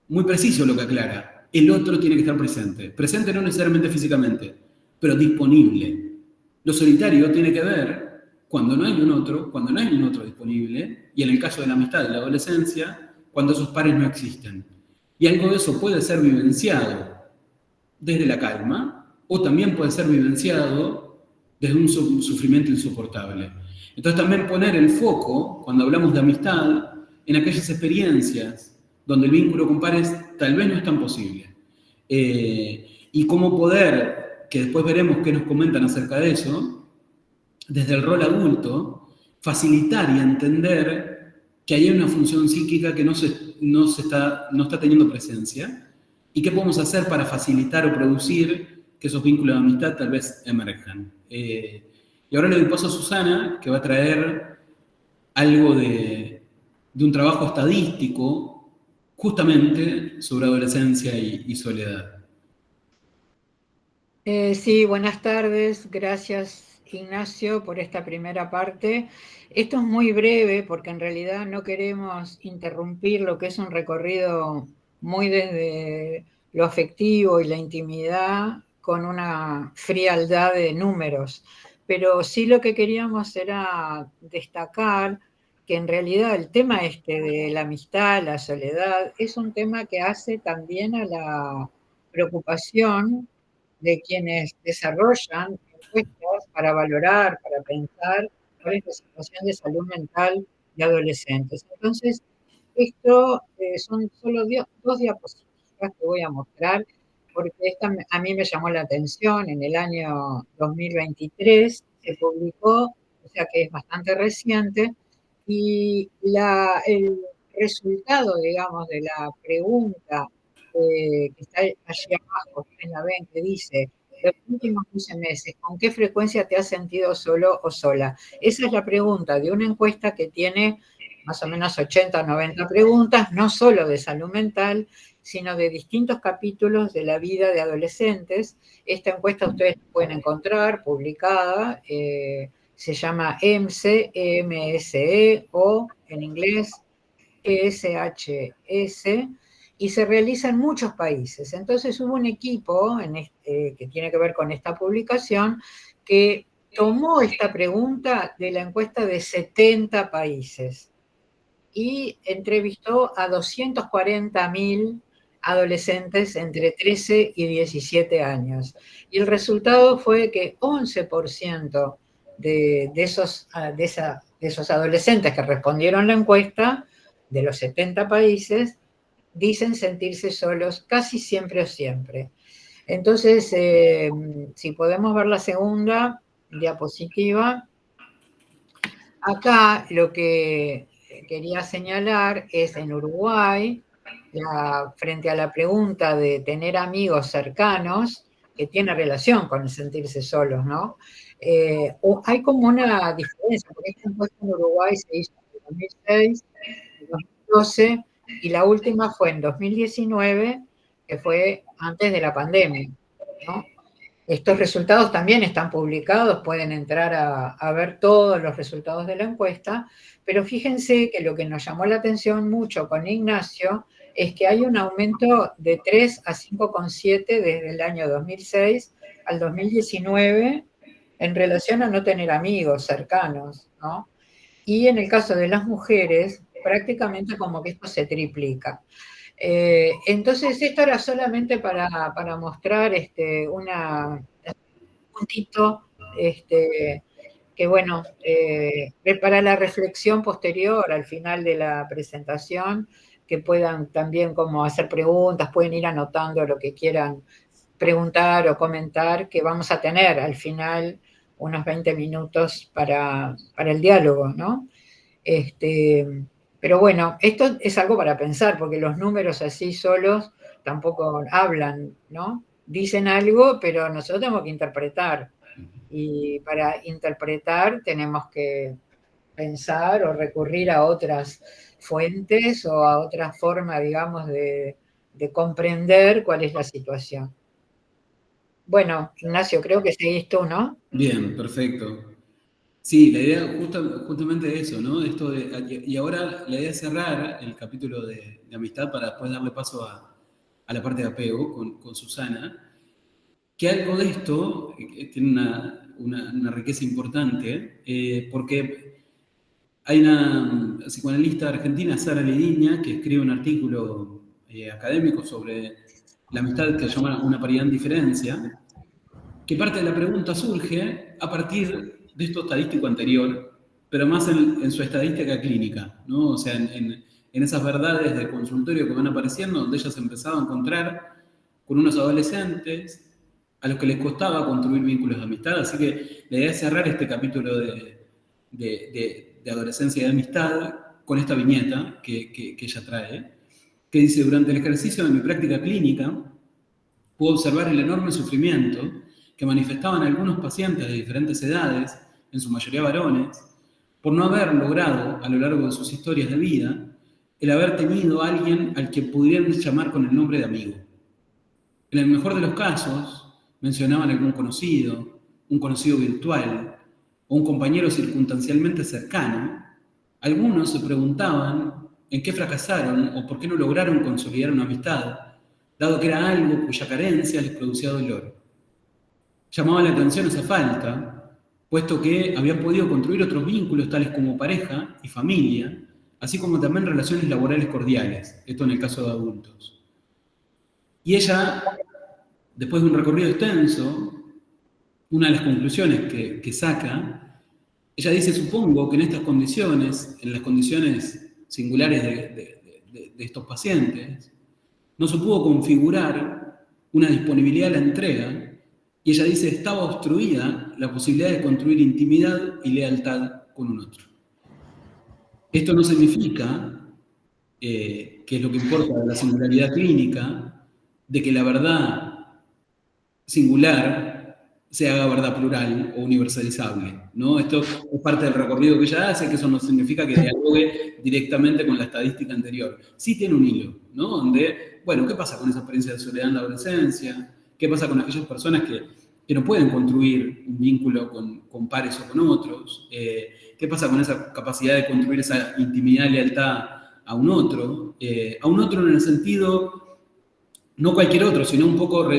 muy preciso lo que aclara. El otro tiene que estar presente. Presente no necesariamente físicamente, pero disponible. Lo solitario tiene que ver cuando no hay un otro disponible, y en el caso de la amistad y la adolescencia, cuando esos pares no existen. Y algo de eso puede ser vivenciado desde la calma, o también puede ser vivenciado desde un sufrimiento insoportable. Entonces también poner el foco, cuando hablamos de amistad, en aquellas experiencias donde el vínculo con pares tal vez no es tan posible. Y cómo poder, que después veremos qué nos comentan acerca de eso, desde el rol adulto, facilitar y entender que hay una función psíquica que no está teniendo presencia, y qué podemos hacer para facilitar o producir que esos vínculos de amistad tal vez emerjan. Y ahora le doy paso a Susana, que va a traer algo de un trabajo estadístico justamente sobre adolescencia y soledad. Sí, buenas tardes. Gracias, Ignacio, por esta primera parte. Esto es muy breve porque en realidad no queremos interrumpir lo que es un recorrido muy desde lo afectivo y la intimidad con una frialdad de números. Pero sí lo que queríamos era destacar que en realidad el tema de la amistad, la soledad, es un tema que hace también a la preocupación de quienes desarrollan encuestas para valorar, para pensar cuál es la situación de salud mental de adolescentes. Entonces, esto son solo dos diapositivas que voy a mostrar, porque esta a mí me llamó la atención. En el año 2023 se publicó, o sea que es bastante reciente, y el resultado, digamos, de la pregunta que está allí abajo, ustedes la ven, que dice: los últimos 12 meses, ¿con qué frecuencia te has sentido solo o sola? Esa es la pregunta de una encuesta que tiene más o menos 80 o 90 preguntas, no solo de salud mental, sino de distintos capítulos de la vida de adolescentes. Esta encuesta ustedes la pueden encontrar publicada, se llama EMSE, EMSE, o en inglés ESHS, y se realiza en muchos países. Entonces hubo un equipo que tiene que ver con esta publicación que tomó esta pregunta de la encuesta de 70 países y entrevistó a 240.000 adolescentes entre 13 y 17 años. Y el resultado fue que 11% de esos adolescentes que respondieron la encuesta, de los 70 países, dicen sentirse solos casi siempre o siempre. Entonces, si podemos ver la segunda diapositiva, acá lo que quería señalar es en Uruguay, frente a la pregunta de tener amigos cercanos, que tiene relación con el sentirse solos, ¿no? Hay como una diferencia, porque esta encuesta en Uruguay se hizo en 2006, en 2012, y la última fue en 2019, que fue antes de la pandemia, ¿no? Estos resultados también están publicados, pueden entrar a ver todos los resultados de la encuesta, pero fíjense que lo que nos llamó la atención mucho con Ignacio es que hay un aumento de 3 a 5,7 desde el año 2006 al 2019 en relación a no tener amigos cercanos, ¿no? Y en el caso de las mujeres, prácticamente como que esto se triplica. Entonces, esto era solamente para mostrar un puntito que, bueno, para la reflexión posterior al final de la presentación, que puedan también como hacer preguntas, pueden ir anotando lo que quieran preguntar o comentar, que vamos a tener al final unos 20 minutos para el diálogo, ¿no? Pero bueno, esto es algo para pensar, porque los números así solos tampoco hablan, ¿no? Dicen algo, pero nosotros tenemos que interpretar. Y para interpretar tenemos que pensar o recurrir a otras fuentes o a otra forma, digamos, de comprender cuál es la situación. Bueno, Ignacio, creo que seguís tú, ¿no? Bien, perfecto. Sí, la idea justamente eso, ¿no? Y ahora la idea es cerrar el capítulo de amistad para después darle paso a la parte de apego con Susana, que algo de esto tiene una riqueza importante, porque hay una psicoanalista argentina, Sara Lediña, que escribe un artículo académico sobre la amistad que se llama Una paridad en diferencia, que parte de la pregunta surge a partir de esto estadístico anterior, pero más en su estadística clínica, ¿no? O sea, en esas verdades de consultorio que van apareciendo, donde ella se empezaba a encontrar con unos adolescentes a los que les costaba construir vínculos de amistad. Así que la idea es cerrar este capítulo de adolescencia y de amistad con esta viñeta que ella trae, que dice: durante el ejercicio de mi práctica clínica, pude observar el enorme sufrimiento que manifestaban algunos pacientes de diferentes edades, en su mayoría varones, por no haber logrado, a lo largo de sus historias de vida, el haber tenido a alguien al que pudieran llamar con el nombre de amigo. En el mejor de los casos, mencionaban algún conocido, un conocido virtual o un compañero circunstancialmente cercano. Algunos se preguntaban en qué fracasaron o por qué no lograron consolidar una amistad, dado que era algo cuya carencia les producía dolor. Llamaba la atención esa falta, puesto que habían podido construir otros vínculos tales como pareja y familia, así como también relaciones laborales cordiales, esto en el caso de adultos. Y ella, después de un recorrido extenso, una de las conclusiones que saca, ella dice: supongo que en estas condiciones, en las condiciones singulares de estos pacientes, no se pudo configurar una disponibilidad a la entrega, y ella dice: estaba obstruida la posibilidad de construir intimidad y lealtad con un otro. Esto no significa, que es lo que importa de la singularidad clínica, de que la verdad singular se haga verdad plural o universalizable, ¿no? Esto es parte del recorrido que ella hace, que eso no significa que dialogue directamente con la estadística anterior. Sí tiene un hilo, ¿no? Donde, bueno, ¿qué pasa con esa experiencia de soledad en la adolescencia? ¿Qué pasa con aquellas personas que no pueden construir un vínculo con pares o con otros? ¿Qué pasa con esa capacidad de construir esa intimidad y lealtad a un otro? A un otro en el sentido, no cualquier otro, sino un poco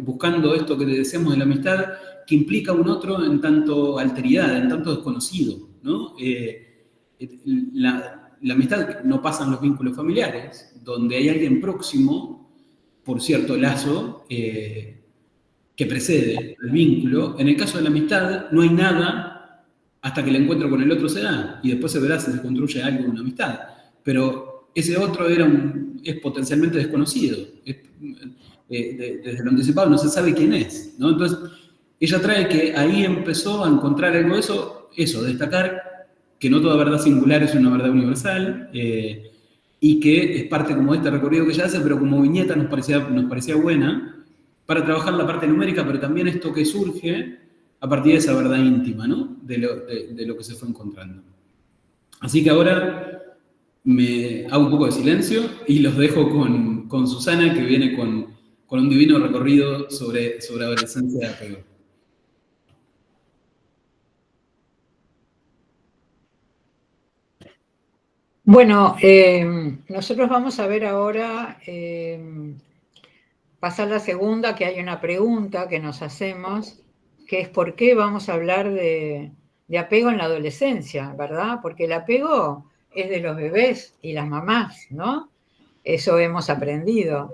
buscando esto que decíamos de la amistad, que implica un otro en tanto alteridad, en tanto desconocido, ¿no? La amistad no pasa en los vínculos familiares, donde hay alguien próximo, por cierto lazo, que precede al vínculo. En el caso de la amistad, no hay nada hasta que el encuentro con el otro se da, y después se verá si se construye algo en una amistad. Pero ese otro es potencialmente desconocido. Desde lo anticipado no se sabe quién es, ¿no? Entonces, ella trae que ahí empezó a encontrar algo de eso, destacar que no toda verdad singular es una verdad universal, y que es parte como de este recorrido que ella hace, pero como viñeta nos parecía buena para trabajar la parte numérica, pero también esto que surge a partir de esa verdad íntima, ¿no? De lo que se fue encontrando. Así que ahora me hago un poco de silencio y los dejo con Susana, que viene con un divino recorrido sobre adolescencia de apego. Bueno, nosotros vamos a ver ahora, pasar la segunda, que hay una pregunta que nos hacemos, que es: ¿por qué vamos a hablar de de apego en la adolescencia, ¿verdad? Porque el apego es de los bebés y las mamás, ¿no? Eso hemos aprendido.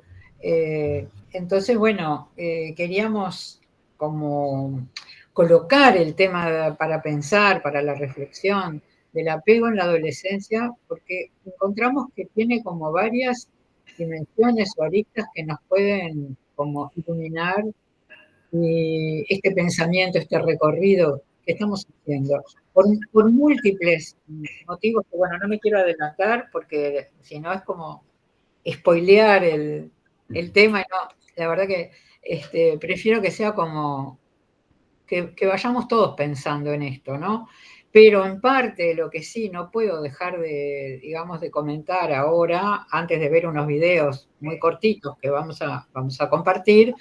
Entonces, bueno, queríamos como colocar el tema para pensar, para la reflexión del apego en la adolescencia, porque encontramos que tiene como varias dimensiones o aristas que nos pueden como iluminar este pensamiento, este recorrido que estamos haciendo, por múltiples motivos que, bueno, no me quiero adelantar porque si no es como spoilear el tema, y no, la verdad que prefiero que sea como que vayamos todos pensando en esto, ¿no? Pero en parte lo que sí no puedo dejar de, digamos, de comentar ahora, antes de ver unos videos muy cortitos que vamos a compartir,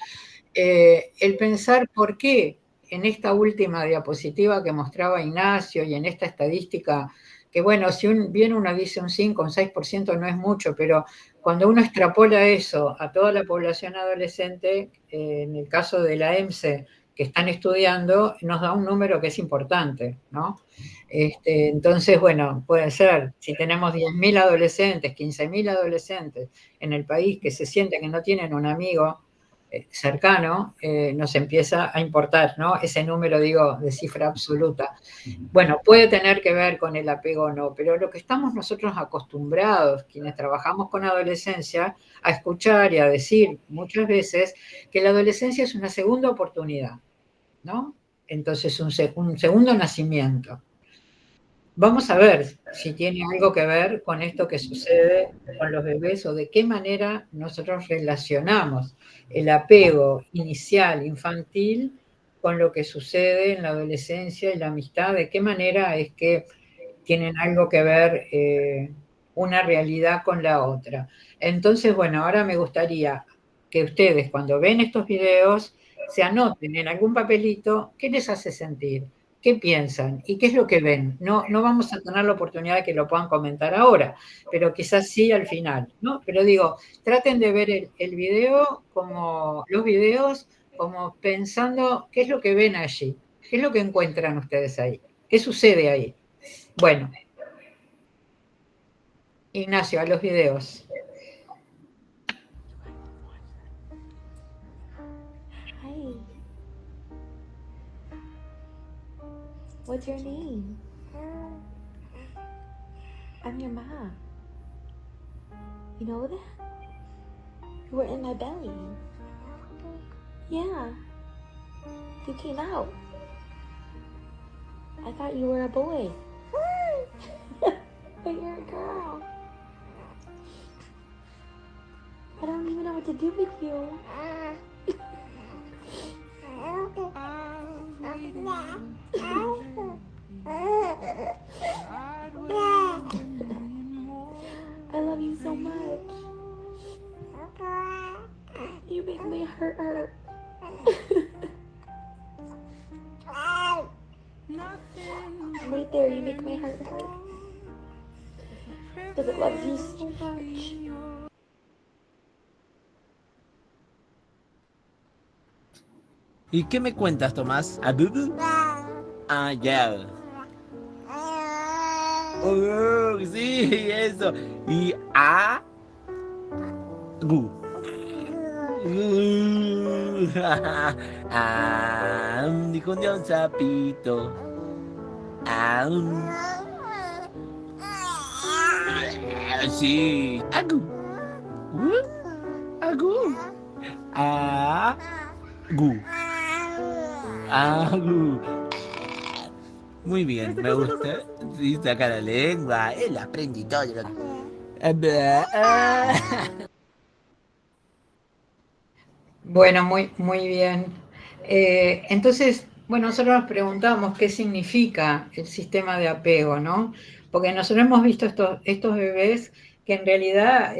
el pensar por qué en esta última diapositiva que mostraba Ignacio y en esta estadística, que bueno, si bien uno dice un 5, un 6% no es mucho, pero cuando uno extrapola eso a toda la población adolescente, en el caso de la EMSE que están estudiando, nos da un número que es importante, ¿no? Entonces, bueno, puede ser, si tenemos 10.000 adolescentes, 15.000 adolescentes en el país que se sienten que no tienen un amigo cercano, nos empieza a importar, ¿no? Ese número, digo, de cifra absoluta. Bueno, puede tener que ver con el apego o no, pero lo que estamos nosotros acostumbrados, quienes trabajamos con adolescencia, a escuchar y a decir muchas veces que la adolescencia es una segunda oportunidad, ¿no? Entonces, un segundo nacimiento. Vamos a ver si tiene algo que ver con esto que sucede con los bebés o de qué manera nosotros relacionamos el apego inicial, infantil, con lo que sucede en la adolescencia y la amistad, de qué manera es que tienen algo que ver una realidad con la otra. Entonces, bueno, ahora me gustaría que ustedes cuando ven estos videos se anoten en algún papelito qué les hace sentir, qué piensan y qué es lo que ven. No vamos a tener la oportunidad de que lo puedan comentar ahora, pero quizás sí al final, ¿no? Pero digo, traten de ver el video como los videos, como pensando qué es lo que ven allí, qué es lo que encuentran ustedes ahí, qué sucede ahí. Bueno, Ignacio, a los videos. Hi. What's your name? I'm your mom. You know that? You were in my belly. Yeah. You came out. I thought you were a boy. But you're a girl. I don't even know what to do with you. I love you so much. You make my heart hurt. Right there, you make my heart hurt. Because it loves you so much. ¿Y qué me cuentas, Tomás? ¿A Bubu? Ah, ya. Oh, sí, eso. Y a Gu. Dijo un sapito. Sí. Agu. Agu. Agu. Agu. Muy bien, me gusta. Sí, saca la lengua. Él aprende todo. Bueno, muy bien. Entonces, bueno, nosotros nos preguntamos qué significa el sistema de apego, ¿no? Porque nosotros hemos visto estos bebés que en realidad,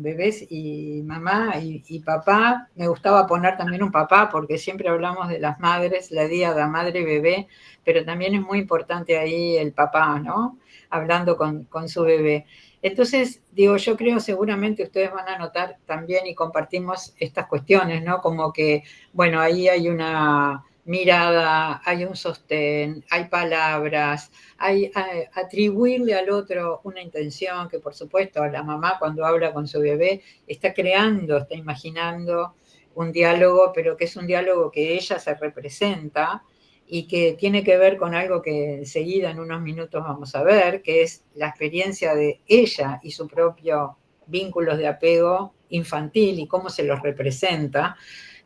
bebés y mamá y papá, me gustaba poner también un papá, porque siempre hablamos de las madres, la diada madre-bebé, pero también es muy importante ahí el papá, ¿no? Hablando con su bebé. Entonces, digo, yo creo seguramente ustedes van a notar también y compartimos estas cuestiones, ¿no? Como que, bueno, ahí hay una mirada, hay un sostén, hay palabras, hay atribuirle al otro una intención que, por supuesto, la mamá cuando habla con su bebé está creando, está imaginando un diálogo, pero que es un diálogo que ella se representa y que tiene que ver con algo que enseguida en unos minutos vamos a ver, que es la experiencia de ella y su propio vínculos de apego infantil y cómo se los representa,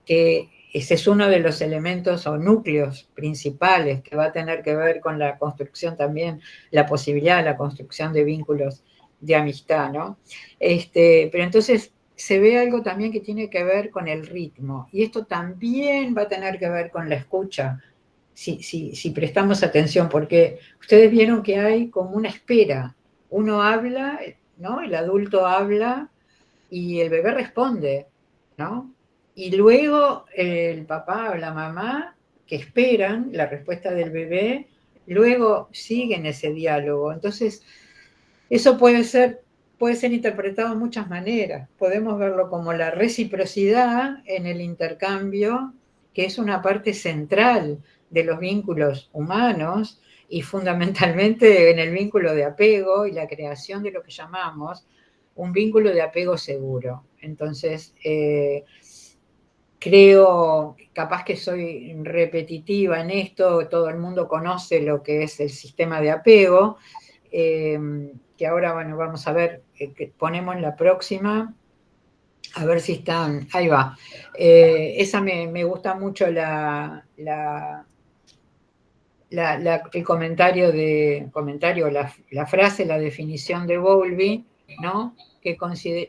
que ese es uno de los elementos o núcleos principales que va a tener que ver con la construcción también, la posibilidad de la construcción de vínculos de amistad, ¿no? Pero entonces se ve algo también que tiene que ver con el ritmo, y esto también va a tener que ver con la escucha, si prestamos atención, porque ustedes vieron que hay como una espera. Uno habla, ¿no? El adulto habla y el bebé responde, ¿no? Y luego el papá o la mamá, que esperan la respuesta del bebé, luego siguen ese diálogo. Entonces, eso puede ser interpretado de muchas maneras. Podemos verlo como la reciprocidad en el intercambio, que es una parte central de los vínculos humanos y fundamentalmente en el vínculo de apego y la creación de lo que llamamos un vínculo de apego seguro. Entonces, creo, capaz que soy repetitiva en esto, todo el mundo conoce lo que es el sistema de apego, que ahora, bueno, vamos a ver, que ponemos la próxima, a ver si están, ahí va. Esa me gusta mucho el comentario, la frase, la definición de Bowlby, ¿no? Que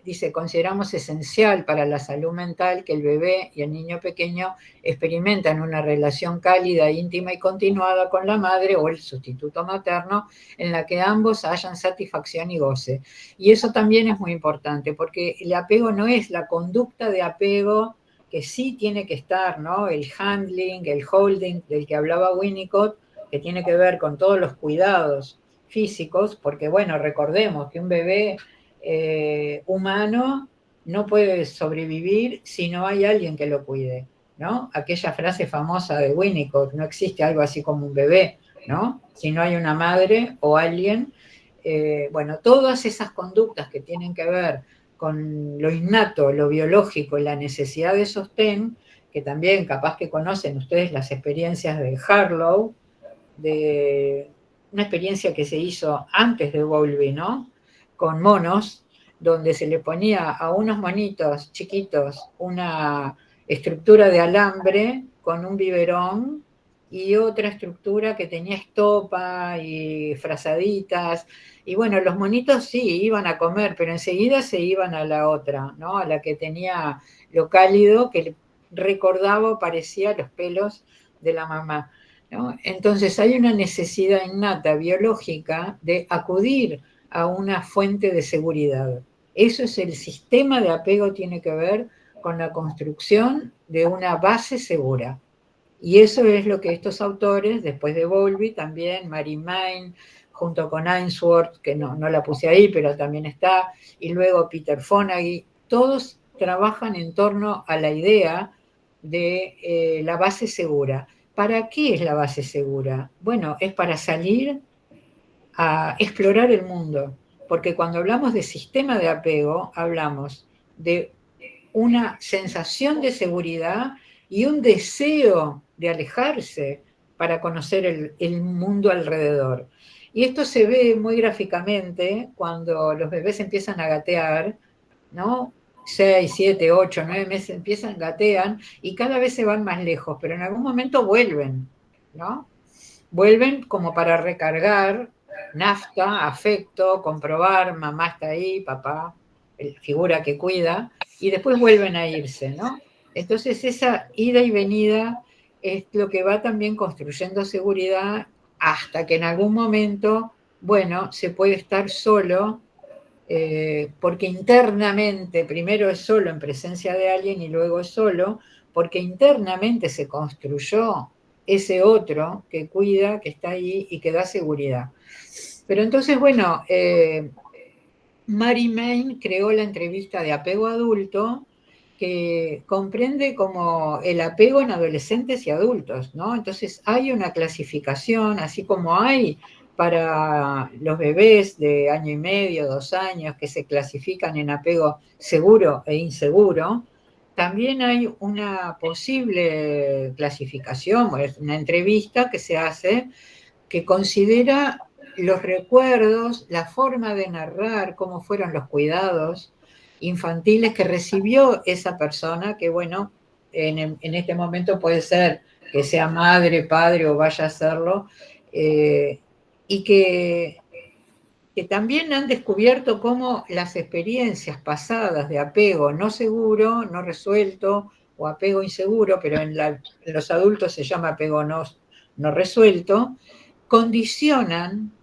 dice, consideramos esencial para la salud mental que el bebé y el niño pequeño experimentan una relación cálida, íntima y continuada con la madre o el sustituto materno, en la que ambos hayan satisfacción y goce. Y eso también es muy importante, porque el apego no es la conducta de apego que sí tiene que estar, ¿no? El handling, el holding, del que hablaba Winnicott, que tiene que ver con todos los cuidados físicos, porque bueno, recordemos que un bebé humano no puede sobrevivir si no hay alguien que lo cuide, ¿no? Aquella frase famosa de Winnicott, no existe algo así como un bebé, ¿no? Si no hay una madre o alguien. Bueno, todas esas conductas que tienen que ver con lo innato, lo biológico y la necesidad de sostén, que también capaz que conocen ustedes las experiencias de Harlow, de una experiencia que se hizo antes de Bowlby, ¿no? Con monos, donde se le ponía a unos monitos chiquitos una estructura de alambre con un biberón y otra estructura que tenía estopa y frazaditas. Y bueno, los monitos sí iban a comer, pero enseguida se iban a la otra, ¿no? A la que tenía lo cálido que recordaba o parecía los pelos de la mamá, ¿no? Entonces hay una necesidad innata biológica de acudir a una fuente de seguridad. Eso es el sistema de apego, tiene que ver con la construcción de una base segura. Y eso es lo que estos autores, después de Bowlby, también Mary Main, junto con Ainsworth, que no la puse ahí, pero también está, y luego Peter Fonagy, todos trabajan en torno a la idea de la base segura. ¿Para qué es la base segura? Bueno, es para salir a explorar el mundo, porque cuando hablamos de sistema de apego, hablamos de una sensación de seguridad y un deseo de alejarse para conocer el mundo alrededor. Y esto se ve muy gráficamente cuando los bebés empiezan a gatear, ¿no? 6, 7, 8, 9 meses empiezan, gatean y cada vez se van más lejos, pero en algún momento vuelven, ¿no? Vuelven como para recargar nafta, afecto, comprobar, mamá está ahí, papá, figura que cuida, y después vuelven a irse, ¿no? Entonces esa ida y venida es lo que va también construyendo seguridad hasta que en algún momento, bueno, se puede estar solo, porque internamente, primero es solo en presencia de alguien y luego es solo, porque internamente se construyó ese otro que cuida, que está ahí y que da seguridad. Pero entonces, bueno, Mary Main creó la entrevista de apego adulto que comprende como el apego en adolescentes y adultos, ¿no? Entonces hay una clasificación, así como hay para los bebés de año y medio, 2 años, que se clasifican en apego seguro e inseguro, también hay una posible clasificación, es una entrevista que se hace que considera los recuerdos, la forma de narrar, cómo fueron los cuidados infantiles que recibió esa persona, que bueno, en este momento puede ser que sea madre, padre o vaya a serlo, y que también han descubierto cómo las experiencias pasadas de apego no seguro, no resuelto, o apego inseguro, pero en los adultos se llama apego no resuelto, condicionan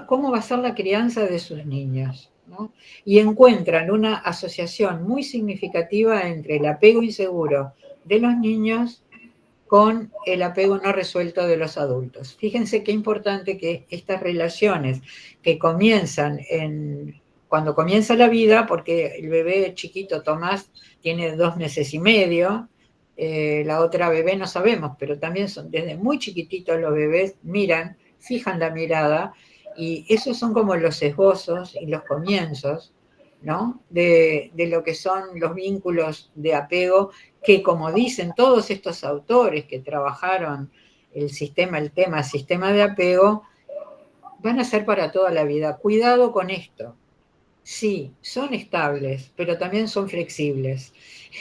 cómo va a ser la crianza de sus niños, ¿no? Y encuentran una asociación muy significativa entre el apego inseguro de los niños con el apego no resuelto de los adultos. Fíjense qué importante que estas relaciones que comienzan cuando comienza la vida, porque el bebé chiquito Tomás tiene 2 meses y medio, la otra bebé no sabemos, pero también son desde muy chiquititos los bebés, miran, fijan la mirada, y esos son como los esbozos y los comienzos, ¿no? De lo que son los vínculos de apego que, como dicen todos estos autores que trabajaron el tema sistema de apego, van a ser para toda la vida. Cuidado con esto. Sí, son estables, pero también son flexibles.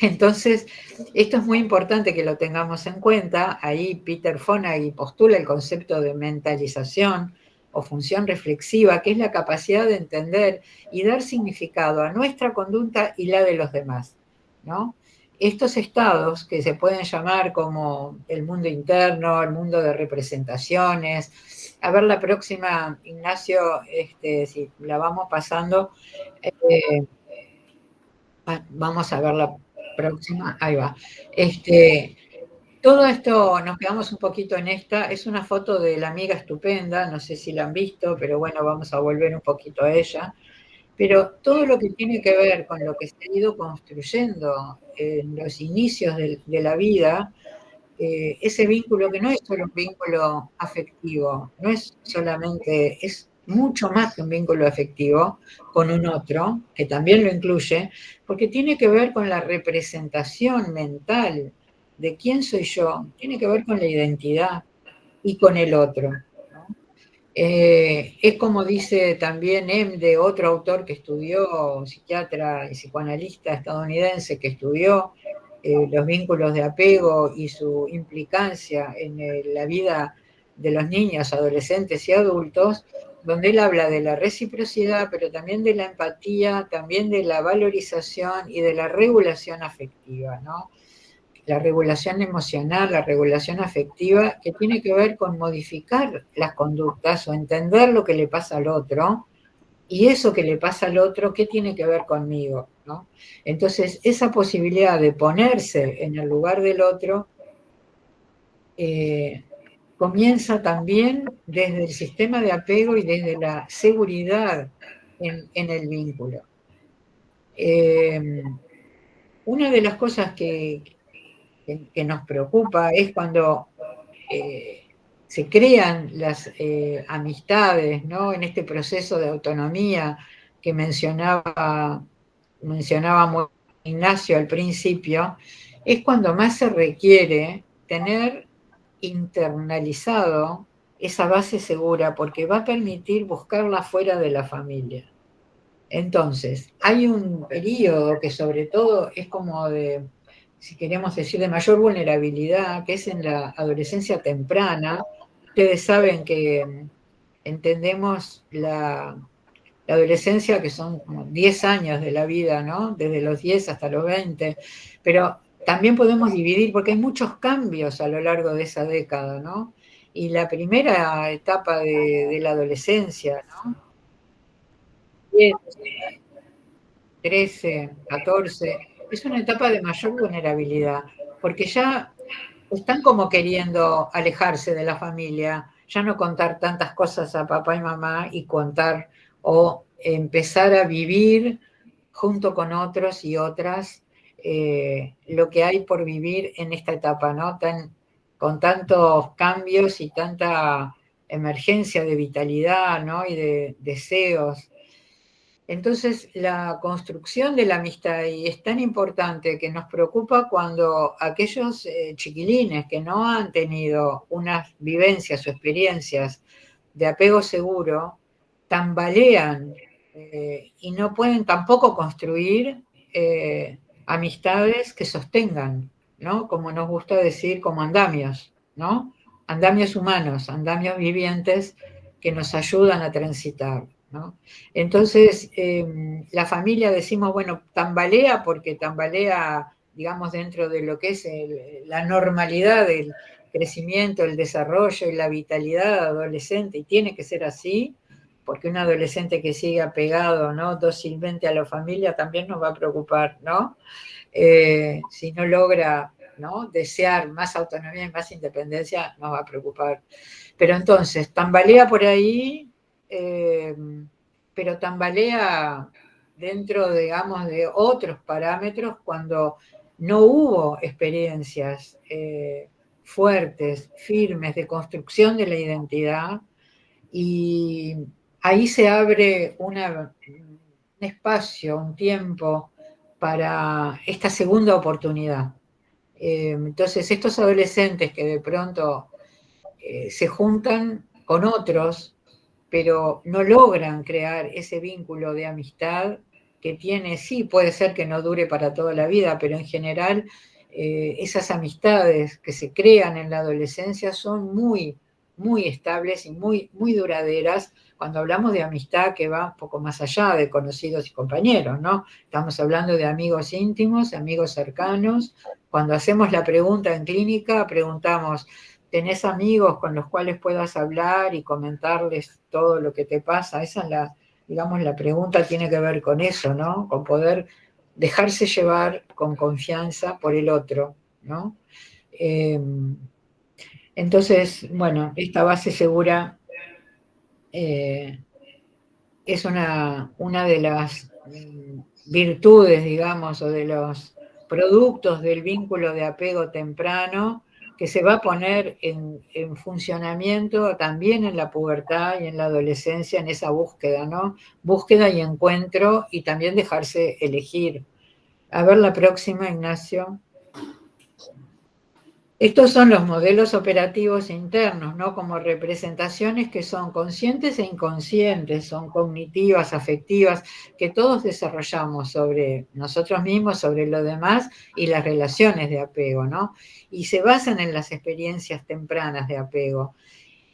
Entonces, esto es muy importante que lo tengamos en cuenta. Ahí Peter Fonagy postula el concepto de mentalización o función reflexiva, que es la capacidad de entender y dar significado a nuestra conducta y la de los demás, ¿no? Estos estados que se pueden llamar como el mundo interno, el mundo de representaciones. A ver la próxima, Ignacio, si la vamos pasando. Vamos a ver la próxima, ahí va. Todo esto, nos quedamos un poquito en esta, es una foto de la amiga estupenda, no sé si la han visto, pero bueno, vamos a volver un poquito a ella. Pero todo lo que tiene que ver con lo que se ha ido construyendo en los inicios de la vida, ese vínculo que no es solo un vínculo afectivo, no es solamente, es mucho más que un vínculo afectivo con un otro, que también lo incluye, porque tiene que ver con la representación mental de quién soy yo, tiene que ver con la identidad y con el otro, ¿no? Es como dice también Emde, otro autor que estudió, psiquiatra y psicoanalista estadounidense, que estudió los vínculos de apego y su implicancia en la vida de los niños, adolescentes y adultos, donde él habla de la reciprocidad, pero también de la empatía, también de la valorización y de la regulación afectiva, ¿no? La regulación emocional, la regulación afectiva, que tiene que ver con modificar las conductas o entender lo que le pasa al otro, y eso que le pasa al otro, ¿qué tiene que ver conmigo? ¿No? Entonces, esa posibilidad de ponerse en el lugar del otro comienza también desde el sistema de apego y desde la seguridad en el vínculo. Una de las cosas que nos preocupa es cuando se crean las amistades, ¿no? En este proceso de autonomía que mencionaba muy Ignacio al principio, es cuando más se requiere tener internalizado esa base segura, porque va a permitir buscarla fuera de la familia. Entonces, hay un periodo que sobre todo es como de, si queremos decir, de mayor vulnerabilidad, que es en la adolescencia temprana. Ustedes saben que entendemos la adolescencia, que son como 10 años de la vida, ¿no? Desde los 10 hasta los 20, pero también podemos dividir, porque hay muchos cambios a lo largo de esa década, ¿no? Y la primera etapa de la adolescencia, ¿no? 13, 14, es una etapa de mayor vulnerabilidad, porque ya están como queriendo alejarse de la familia, ya no contar tantas cosas a papá y mamá y contar o empezar a vivir junto con otros y otras lo que hay por vivir en esta etapa, ¿no? Con tantos cambios y tanta emergencia de vitalidad, ¿no? Y de deseos. Entonces, la construcción de la amistad y es tan importante que nos preocupa cuando aquellos chiquilines que no han tenido unas vivencias o experiencias de apego seguro tambalean y no pueden tampoco construir amistades que sostengan, ¿no? Como nos gusta decir, como andamios, ¿no? Andamios humanos, andamios vivientes que nos ayudan a transitar, ¿no? Entonces, la familia decimos, bueno, tambalea porque tambalea, digamos, dentro de lo que es la normalidad del crecimiento, el desarrollo y la vitalidad adolescente, y tiene que ser así, porque un adolescente que sigue apegado, ¿no? Dócilmente a la familia también nos va a preocupar, ¿no? Si no logra, ¿no? Desear más autonomía y más independencia, nos va a preocupar. Pero entonces, tambalea por ahí, pero tambalea dentro, digamos, de otros parámetros cuando no hubo experiencias fuertes, firmes, de construcción de la identidad, y ahí se abre un espacio, un tiempo para esta segunda oportunidad. Entonces, estos adolescentes que de pronto se juntan con otros, pero no logran crear ese vínculo de amistad que tiene, sí, puede ser que no dure para toda la vida, pero en general esas amistades que se crean en la adolescencia son muy, muy estables y muy, muy duraderas cuando hablamos de amistad que va un poco más allá de conocidos y compañeros, ¿no? Estamos hablando de amigos íntimos, amigos cercanos. Cuando hacemos la pregunta en clínica, preguntamos, ¿tenés amigos con los cuales puedas hablar y comentarles todo lo que te pasa? Esa es la, digamos, la pregunta tiene que ver con eso, ¿no? Con poder dejarse llevar con confianza por el otro, ¿no? Entonces, bueno, esta base segura es una de las virtudes, digamos, o de los productos del vínculo de apego temprano que se va a poner en funcionamiento también en la pubertad y en la adolescencia, en esa búsqueda, ¿no? Búsqueda y encuentro y también dejarse elegir. A ver la próxima, Ignacio. Estos son los modelos operativos internos, ¿no? Como representaciones que son conscientes e inconscientes, son cognitivas, afectivas, que todos desarrollamos sobre nosotros mismos, sobre lo demás y las relaciones de apego, ¿no? Y se basan en las experiencias tempranas de apego.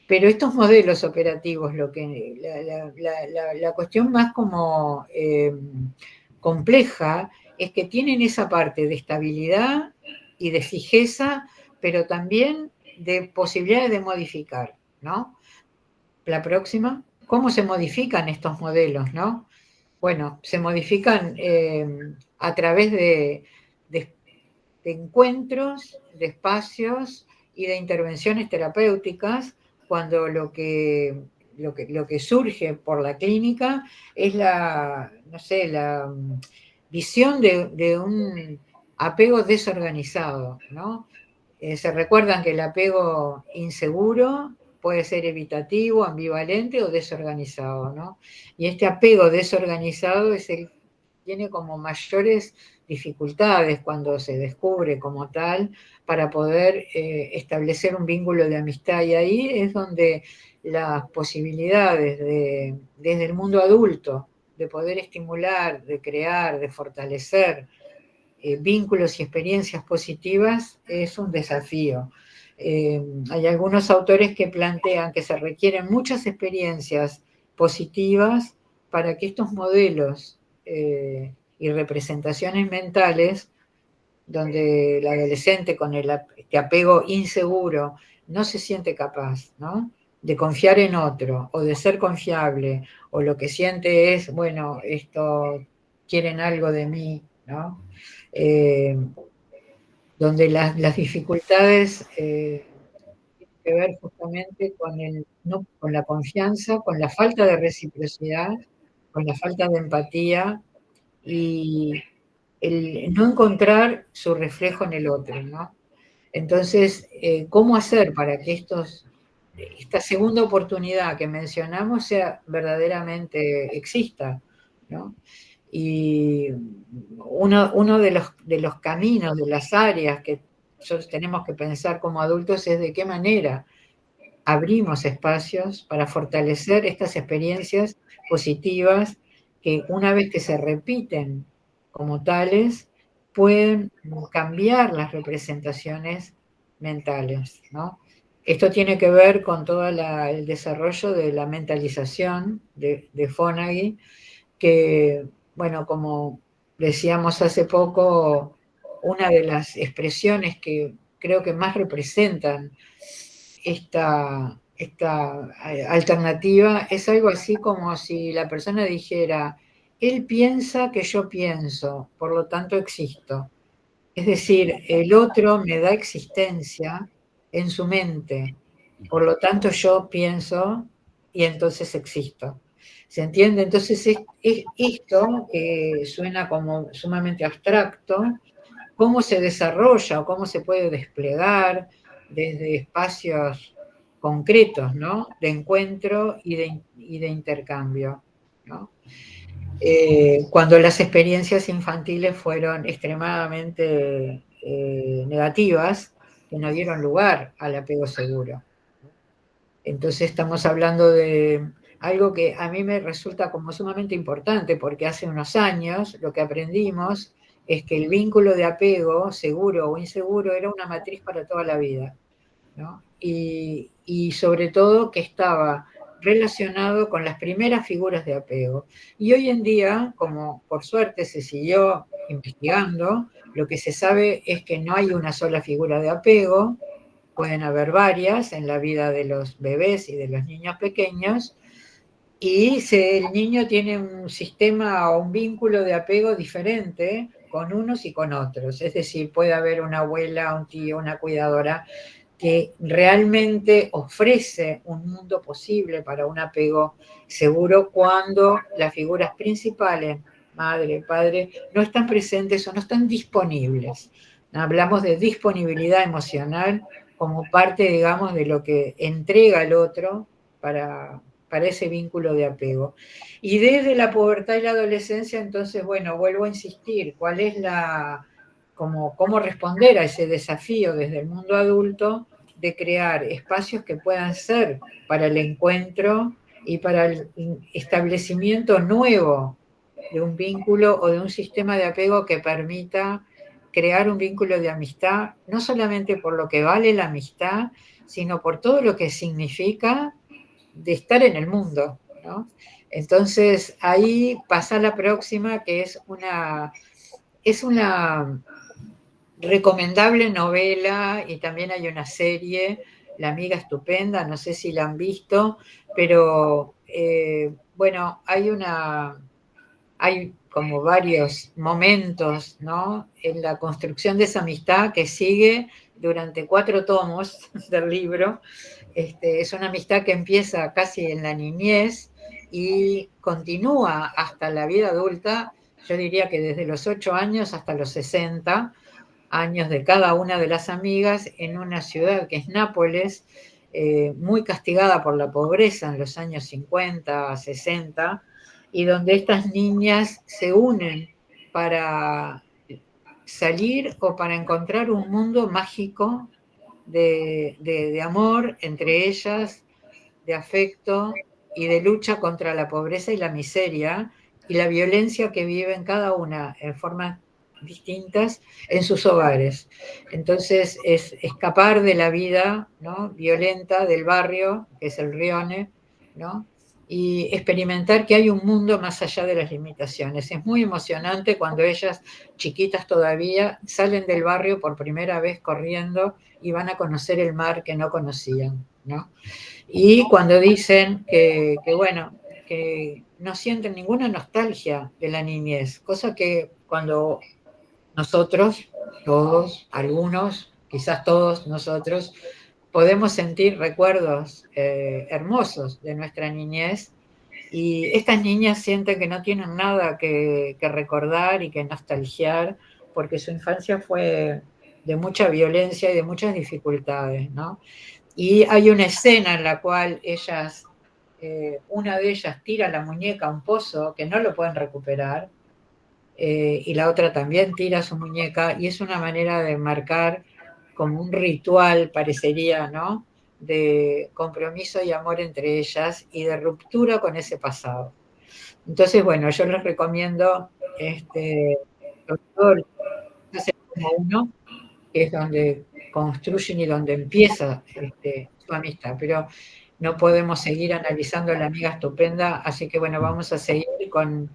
Pero estos modelos operativos, la cuestión más como compleja es que tienen esa parte de estabilidad y de fijeza, pero también de posibilidades de modificar, ¿no? La próxima, ¿cómo se modifican estos modelos, no? Bueno, se modifican a través de encuentros, de espacios y de intervenciones terapéuticas, cuando lo que surge por la clínica es la, no sé, la visión de un apego desorganizado, ¿no? Se recuerdan que el apego inseguro puede ser evitativo, ambivalente o desorganizado, ¿no? Y este apego desorganizado es el que tiene como mayores dificultades cuando se descubre como tal para poder establecer un vínculo de amistad. Y ahí es donde las posibilidades desde el mundo adulto de poder estimular, de crear, de fortalecer vínculos y experiencias positivas es un desafío. Hay algunos autores que plantean que se requieren muchas experiencias positivas para que estos modelos y representaciones mentales, donde el adolescente con este apego inseguro no se siente capaz, ¿no? De confiar en otro o de ser confiable, o lo que siente es, bueno, esto quieren algo de mí, ¿no? Eh, donde las dificultades tienen que ver justamente no, con la confianza, con la falta de reciprocidad, con la falta de empatía y el no encontrar su reflejo en el otro, ¿no? Entonces, ¿cómo hacer para que esta segunda oportunidad que mencionamos sea verdaderamente exista, ¿no? Y uno de los caminos, de las áreas que nosotros tenemos que pensar como adultos es de qué manera abrimos espacios para fortalecer estas experiencias positivas que una vez que se repiten como tales, pueden cambiar las representaciones mentales, ¿no? Esto tiene que ver con todo el desarrollo de la mentalización de Fonagy, que, bueno, como decíamos hace poco, una de las expresiones que creo que más representan esta alternativa es algo así como si la persona dijera, él piensa que yo pienso, por lo tanto existo. Es decir, el otro me da existencia en su mente, por lo tanto yo pienso y entonces existo. ¿Se entiende? Entonces es esto que suena como sumamente abstracto, cómo se desarrolla o cómo se puede desplegar desde espacios concretos, ¿no? De encuentro y de intercambio, ¿no? Cuando las experiencias infantiles fueron extremadamente negativas, que no dieron lugar al apego seguro. Entonces estamos hablando de algo que a mí me resulta como sumamente importante, porque hace unos años lo que aprendimos es que el vínculo de apego, seguro o inseguro, era una matriz para toda la vida, ¿no? Y sobre todo que estaba relacionado con las primeras figuras de apego. Y hoy en día, como por suerte se siguió investigando, lo que se sabe es que no hay una sola figura de apego, pueden haber varias en la vida de los bebés y de los niños pequeños, y el niño tiene un sistema o un vínculo de apego diferente con unos y con otros. Es decir, puede haber una abuela, un tío, una cuidadora que realmente ofrece un mundo posible para un apego seguro cuando las figuras principales, madre, padre, no están presentes o no están disponibles. Hablamos de disponibilidad emocional como parte, digamos, de lo que entrega el otro para ese vínculo de apego. Y desde la pubertad y la adolescencia, entonces, bueno, vuelvo a insistir, ¿cuál es cómo responder a ese desafío desde el mundo adulto de crear espacios que puedan ser para el encuentro y para el establecimiento nuevo de un vínculo o de un sistema de apego que permita crear un vínculo de amistad, no solamente por lo que vale la amistad, sino por todo lo que significa de estar en el mundo, ¿no? Entonces, ahí pasa la próxima, que es una recomendable novela, y también hay una serie, La amiga estupenda, no sé si la han visto, pero bueno, hay como varios momentos, ¿no?, en la construcción de esa amistad que sigue durante 4 tomos del libro. Es una amistad que empieza casi en la niñez y continúa hasta la vida adulta, yo diría que desde los 8 años hasta los 60 años de cada una de las amigas, en una ciudad que es Nápoles, muy castigada por la pobreza en los años 50, 60, y donde estas niñas se unen para salir o para encontrar un mundo mágico de amor entre ellas, de afecto y de lucha contra la pobreza y la miseria y la violencia que viven cada una en formas distintas en sus hogares. Entonces es escapar de la vida, ¿no?, violenta del barrio, que es el Rione, ¿no?, y experimentar que hay un mundo más allá de las limitaciones. Es muy emocionante cuando ellas, chiquitas todavía, salen del barrio por primera vez corriendo y van a conocer el mar que no conocían, ¿no? Y cuando dicen bueno, que no sienten ninguna nostalgia de la niñez, cosa que cuando nosotros, todos, algunos, quizás todos nosotros, podemos sentir recuerdos hermosos de nuestra niñez, Y estas niñas sienten que no tienen nada que recordar y que nostalgiar, porque su infancia fue de mucha violencia y de muchas dificultades, ¿no? Y hay una escena en la cual ellas, una de ellas tira la muñeca a un pozo que no lo pueden recuperar, y la otra también tira su muñeca, y es una manera de marcar como un ritual, parecería, ¿no? De compromiso y amor entre ellas y de ruptura con ese pasado. Entonces, bueno, yo les recomiendo los dos, como uno, que es donde construyen y donde empieza su amistad, pero no podemos seguir analizando a la amiga estupenda, así que bueno, vamos a seguir con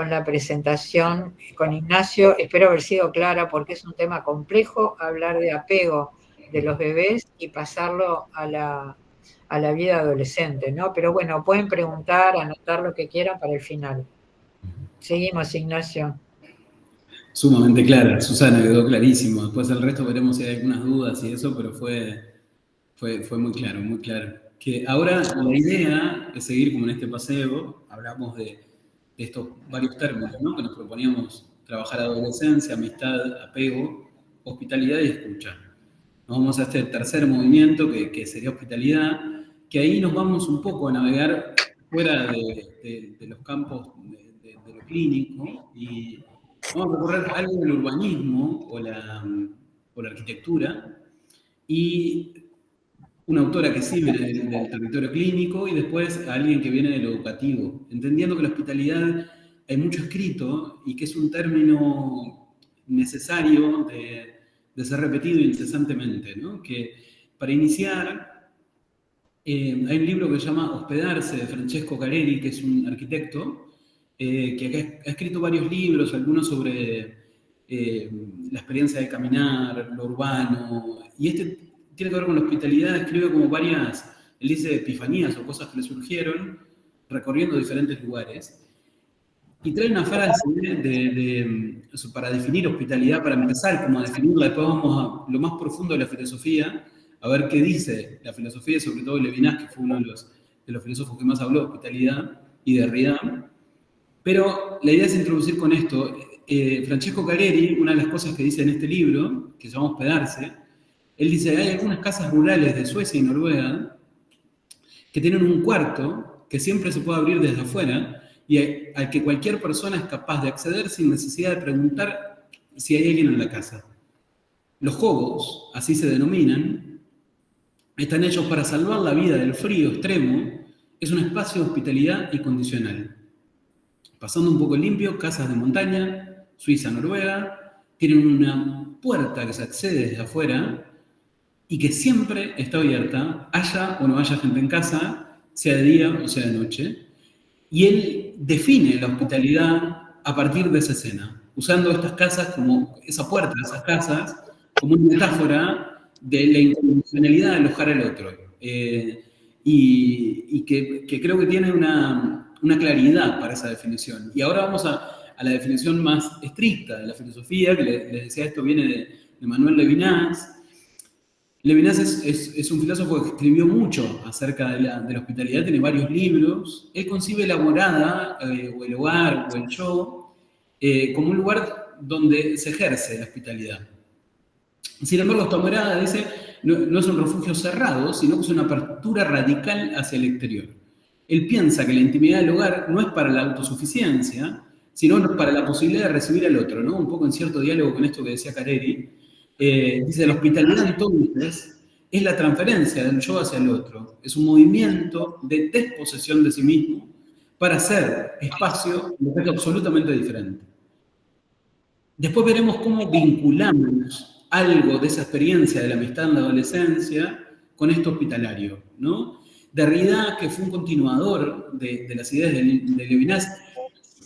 la presentación con Ignacio. Espero haber sido clara porque es un tema complejo hablar de apego de los bebés y pasarlo a la vida adolescente, ¿no? Pero bueno, pueden preguntar, anotar lo que quieran para el final. Seguimos, Ignacio. Sumamente clara, Susana, quedó clarísimo. Después el resto veremos si hay algunas dudas y eso, pero fue muy claro, muy claro. Que ahora la idea es seguir como en este paseo, hablamos de estos varios términos, ¿no? Que nos proponíamos trabajar adolescencia, amistad, apego, hospitalidad y escucha. Nos vamos a este tercer movimiento que sería hospitalidad, que ahí nos vamos un poco a navegar fuera de los campos de lo clínico y vamos a recorrer algo del urbanismo o la arquitectura y una autora que sí viene del territorio clínico y después alguien que viene de lo educativo, entendiendo que la hospitalidad hay mucho escrito y que es un término necesario de ser repetido incesantemente, ¿no? Que para iniciar, hay un libro que se llama Hospedarse, de Francesco Careri, que es un arquitecto, que ha escrito varios libros, algunos sobre la experiencia de caminar, lo urbano, y tiene que ver con la hospitalidad, escribe como varias, él dice epifanías o cosas que le surgieron recorriendo diferentes lugares. Y trae una frase para definir hospitalidad, para empezar como a definirla, después vamos a lo más profundo de la filosofía, a ver qué dice la filosofía, sobre todo Levinas, que fue uno de los filósofos que más habló de hospitalidad, y Derrida. Pero la idea es introducir con esto, Francesco Careri, una de las cosas que dice en este libro, que se llama Hospedarse, él dice, hay algunas casas rurales de Suecia y Noruega que tienen un cuarto que siempre se puede abrir desde afuera y al que cualquier persona es capaz de acceder sin necesidad de preguntar si hay alguien en la casa. Los hobos, así se denominan, están hechos para salvar la vida del frío extremo, es un espacio de hospitalidad y condicional. Pasando un poco limpio, casas de montaña, Suiza, Noruega, tienen una puerta que se accede desde afuera y que siempre está abierta, haya o no haya gente en casa, sea de día o sea de noche. Y él define la hospitalidad a partir de esa escena, usando estas casas como, esa puerta de esas casas, como una metáfora de la incondicionalidad de alojar al otro. Y que creo que tiene una claridad para esa definición. Y ahora vamos a la definición más estricta de la filosofía, que les decía, esto viene de Manuel Levinas. Levinas es un filósofo que escribió mucho acerca de la hospitalidad, tiene varios libros. Él concibe la morada, o el hogar, o el yo, como un lugar donde se ejerce la hospitalidad. Sin embargo, esta morada, dice, no es un refugio cerrado, sino que es una apertura radical hacia el exterior. Él piensa que la intimidad del hogar no es para la autosuficiencia, sino para la posibilidad de recibir al otro, ¿no? Un poco en cierto diálogo con esto que decía Careri. Dice, la hospitalidad entonces es la transferencia del yo hacia el otro, es un movimiento de desposesión de sí mismo para hacer espacio de algo absolutamente diferente. Después veremos cómo vinculamos algo de esa experiencia de la amistad en la adolescencia con esto hospitalario, ¿no? Derrida, que fue un continuador de las ideas de Levinas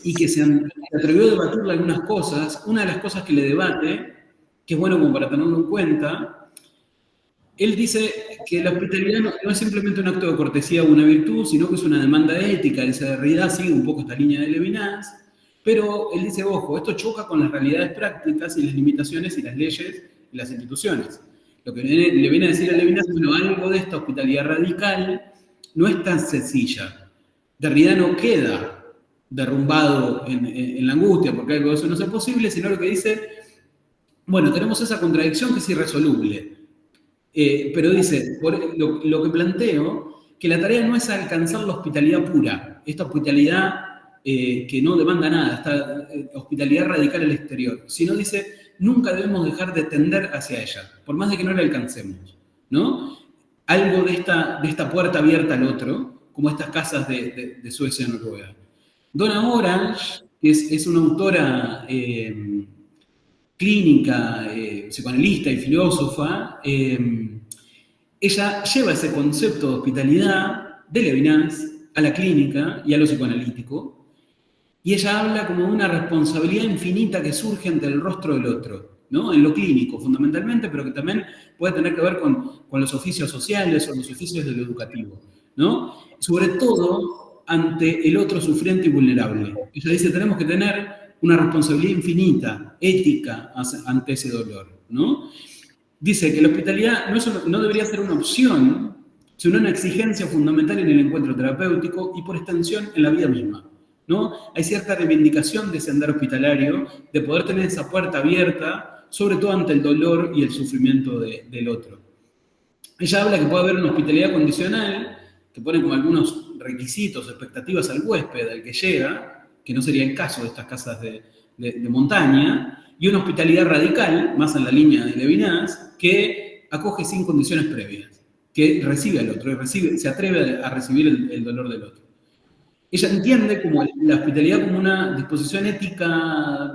y que se atrevió a debatirle algunas cosas, una de las cosas que le debate, que es bueno como para tenerlo en cuenta, él dice que la hospitalidad no es simplemente un acto de cortesía o una virtud, sino que es una demanda ética. Dice, Derrida sigue un poco esta línea de Levinas, pero él dice, ojo, esto choca con las realidades prácticas y las limitaciones y las leyes y las instituciones. Lo que le viene a decir a Levinas, bueno, algo de esta hospitalidad radical no es tan sencilla. Derrida no queda derrumbado en la angustia, porque algo de eso no es posible, sino lo que dice, bueno, tenemos esa contradicción que es irresoluble, pero dice, lo que planteo, que la tarea no es alcanzar la hospitalidad pura, esta hospitalidad que no demanda nada, esta hospitalidad radical al exterior, sino dice, nunca debemos dejar de tender hacia ella, por más de que no la alcancemos, ¿no? Algo de esta puerta abierta al otro, como estas casas de Suecia y Noruega. Donna Orange, que es una autora clínica, psicoanalista y filósofa, ella lleva ese concepto de hospitalidad de Levinas a la clínica y a lo psicoanalítico, y ella habla como de una responsabilidad infinita que surge ante el rostro del otro, ¿no? En lo clínico, fundamentalmente, pero que también puede tener que ver con los oficios sociales o los oficios de lo educativo, ¿no? Sobre todo ante el otro sufriente y vulnerable. Ella dice, tenemos que tener una responsabilidad infinita, ética, ante ese dolor, ¿no? Dice que la hospitalidad no debería ser una opción, sino una exigencia fundamental en el encuentro terapéutico y por extensión en la vida misma, ¿no? Hay cierta reivindicación de ese andar hospitalario, de poder tener esa puerta abierta, sobre todo ante el dolor y el sufrimiento del otro. Ella habla que puede haber una hospitalidad condicional, que pone como algunos requisitos, expectativas al huésped, al que llega, que no sería el caso de estas casas de montaña, y una hospitalidad radical, más en la línea de Levinas, que acoge sin condiciones previas, que recibe al otro, se atreve a recibir el dolor del otro. Ella entiende como la hospitalidad como una disposición ética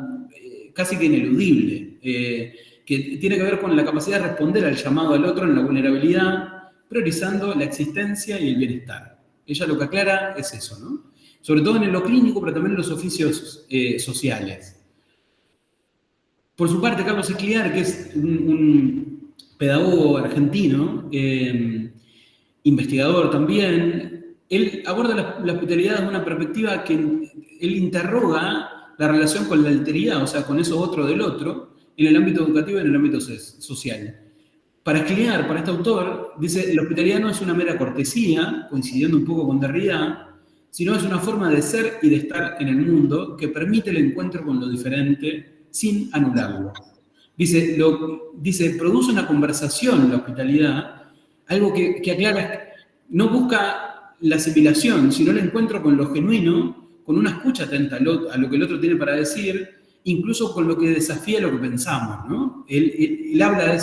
casi que ineludible, que tiene que ver con la capacidad de responder al llamado al otro en la vulnerabilidad, priorizando la existencia y el bienestar. Ella lo que aclara es eso, ¿no? Sobre todo en lo clínico, pero también en los oficios sociales. Por su parte, Carlos Escliar, que es un pedagogo argentino, investigador también, él aborda la hospitalidad desde una perspectiva que él interroga la relación con la alteridad, o sea, con eso otro del otro, en el ámbito educativo y en el ámbito social. Para Escliar, para este autor, dice, la hospitalidad no es una mera cortesía, coincidiendo un poco con Derrida, sino es una forma de ser y de estar en el mundo que permite el encuentro con lo diferente sin anularlo. Dice, produce una conversación la hospitalidad, algo que aclara, no busca la asimilación, sino el encuentro con lo genuino, con una escucha atenta a lo que el otro tiene para decir, incluso con lo que desafía lo que pensamos, ¿no? Él habla de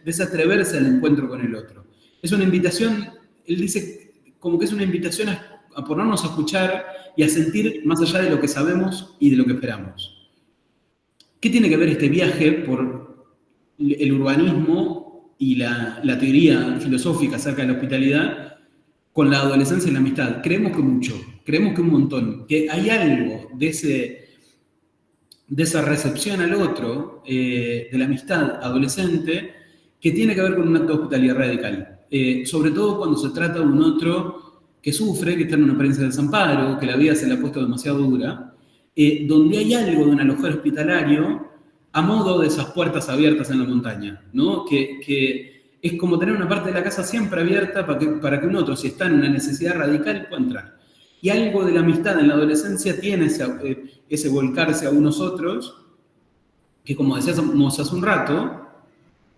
ese atreverse al encuentro con el otro. Es una invitación, él dice como que es una invitación a ponernos a escuchar y a sentir más allá de lo que sabemos y de lo que esperamos. ¿Qué tiene que ver este viaje por el urbanismo y la teoría filosófica acerca de la hospitalidad con la adolescencia y la amistad? Creemos que mucho, creemos que un montón, que hay algo de esa recepción al otro, de la amistad adolescente, que tiene que ver con un acto de hospitalidad radical. Sobre todo cuando se trata de un otro que sufre, que está en una experiencia de desamparo, que la vida se le ha puesto demasiado dura, donde hay algo de un alojar hospitalario a modo de esas puertas abiertas en la montaña, ¿no? Que es como tener una parte de la casa siempre abierta para que un otro, si está en una necesidad radical, pueda entrar. Y algo de la amistad en la adolescencia tiene ese volcarse a unos otros, que como decíamos hace un rato,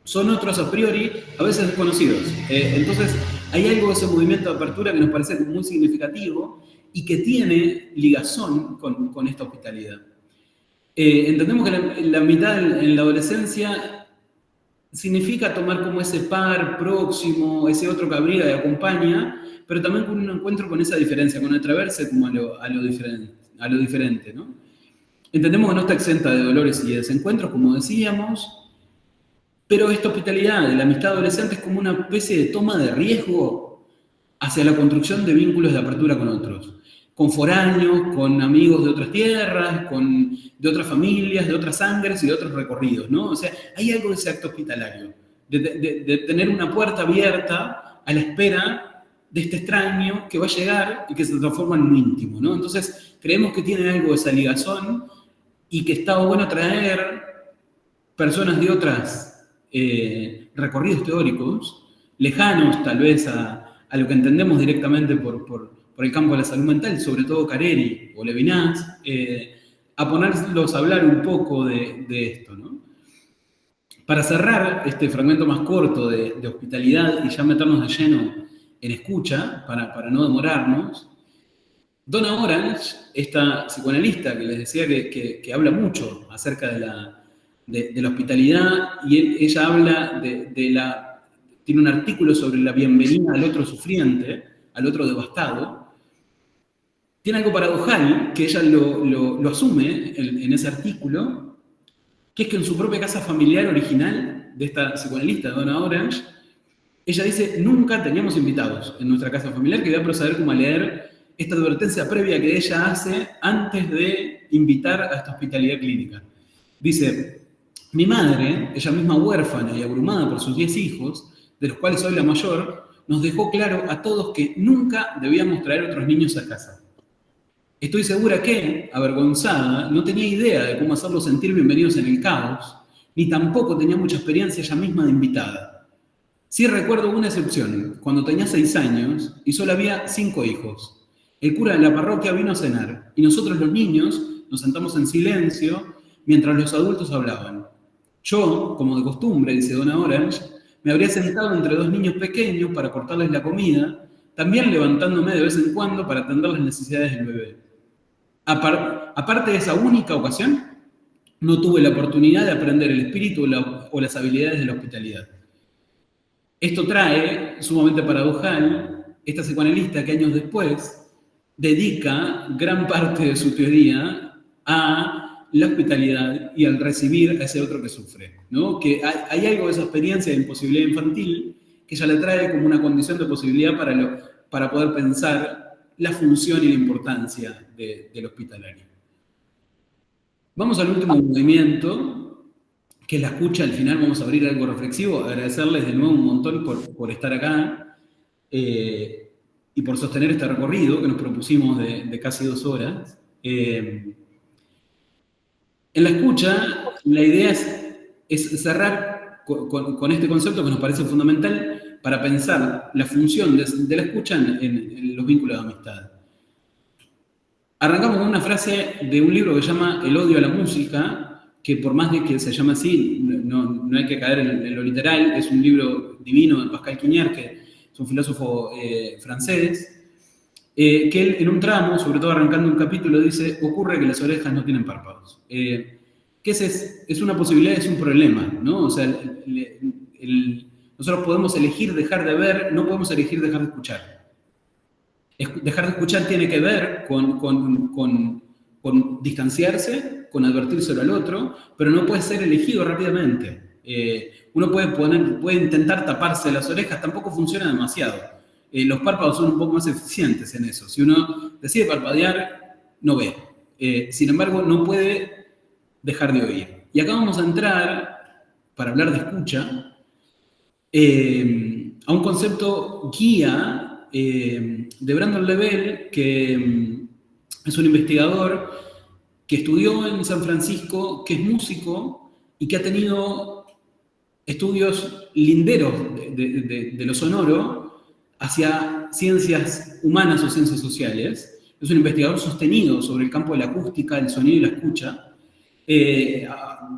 son otros a priori, a veces desconocidos. Entonces, hay algo de ese movimiento de apertura que nos parece muy significativo y que tiene ligazón con esta hospitalidad. Entendemos que la amistad en la adolescencia significa tomar como ese par próximo, ese otro que abriga y acompaña, pero también con un encuentro con esa diferencia, con atreverse como a lo diferente, ¿no? Entendemos que no está exenta de dolores y de desencuentros, como decíamos, pero esta hospitalidad de la amistad adolescente es como una especie de toma de riesgo hacia la construcción de vínculos de apertura con otros, con foráneos, con amigos de otras tierras, de otras familias, de otras sangres y de otros recorridos, ¿no? O sea, hay algo de ese acto hospitalario, de tener una puerta abierta a la espera de este extraño que va a llegar y que se transforma en un íntimo, ¿no? Entonces, creemos que tiene algo de esa ligazón y que está bueno traer personas de otras recorridos teóricos, lejanos tal vez a lo que entendemos directamente por por el campo de la salud mental, sobre todo Careri o Levinas, a ponerlos a hablar un poco de esto, ¿no? Para cerrar este fragmento más corto de hospitalidad y ya meternos de lleno en escucha, para no demorarnos, Donna Orange, esta psicoanalista que les decía que habla mucho acerca de la hospitalidad, y ella habla tiene un artículo sobre la bienvenida al otro sufriente, al otro devastado. Tiene algo paradojal, que ella lo asume en ese artículo, que es que en su propia casa familiar original, de esta psicoanalista, Donna Orange, ella dice, nunca teníamos invitados en nuestra casa familiar, que voy a proceder como a leer esta advertencia previa que ella hace antes de invitar a esta hospitalidad clínica. Dice, mi madre, ella misma huérfana y abrumada por sus 10 hijos, de los cuales soy la mayor, nos dejó claro a todos que nunca debíamos traer otros niños a casa. Estoy segura que, avergonzada, no tenía idea de cómo hacerlos sentir bienvenidos en el caos, ni tampoco tenía mucha experiencia ella misma de invitada. Sí recuerdo una excepción, cuando tenía 6 años y solo había 5 hijos. El cura de la parroquia vino a cenar y nosotros los niños nos sentamos en silencio mientras los adultos hablaban. Yo, como de costumbre, dice Donna Orange, me habría sentado entre 2 niños pequeños para cortarles la comida, también levantándome de vez en cuando para atender las necesidades del bebé. Aparte de esa única ocasión, no tuve la oportunidad de aprender el espíritu o las habilidades de la hospitalidad. Esto trae, sumamente paradojal, esta psicoanalista que años después dedica gran parte de su teoría a la hospitalidad y al recibir a ese otro que sufre, ¿no? Que hay algo de esa experiencia de imposibilidad infantil que ella le trae como una condición de posibilidad para poder pensar la función y la importancia del hospitalario. Vamos al último movimiento, que es la escucha. Al final vamos a abrir algo reflexivo. Agradecerles de nuevo un montón por estar acá y por sostener este recorrido que nos propusimos de casi 2 horas. En la escucha, la idea es cerrar con este concepto que nos parece fundamental para pensar la función de la escucha en los vínculos de amistad. Arrancamos con una frase de un libro que se llama El odio a la música, que por más de que se llame así, no hay que caer en lo literal. Es un libro divino de Pascal Quignard, que es un filósofo francés, que él en un tramo, sobre todo arrancando un capítulo, dice, ocurre que las orejas no tienen párpados. Que es una posibilidad, es un problema, ¿no? O sea, nosotros podemos elegir dejar de ver, no podemos elegir dejar de escuchar. Dejar de escuchar tiene que ver con distanciarse, con advertírselo al otro, pero no puede ser elegido rápidamente. Uno puede intentar taparse las orejas, tampoco funciona demasiado. Los párpados son un poco más eficientes en eso. Si uno decide parpadear, no ve. Sin embargo, no puede dejar de oír. Y acá vamos a entrar, para hablar de escucha, a un concepto guía de Brandon Lebel, que es un investigador que estudió en San Francisco, que es músico y que ha tenido estudios linderos de lo sonoro hacia ciencias humanas o ciencias sociales. Es un investigador sostenido sobre el campo de la acústica, el sonido y la escucha.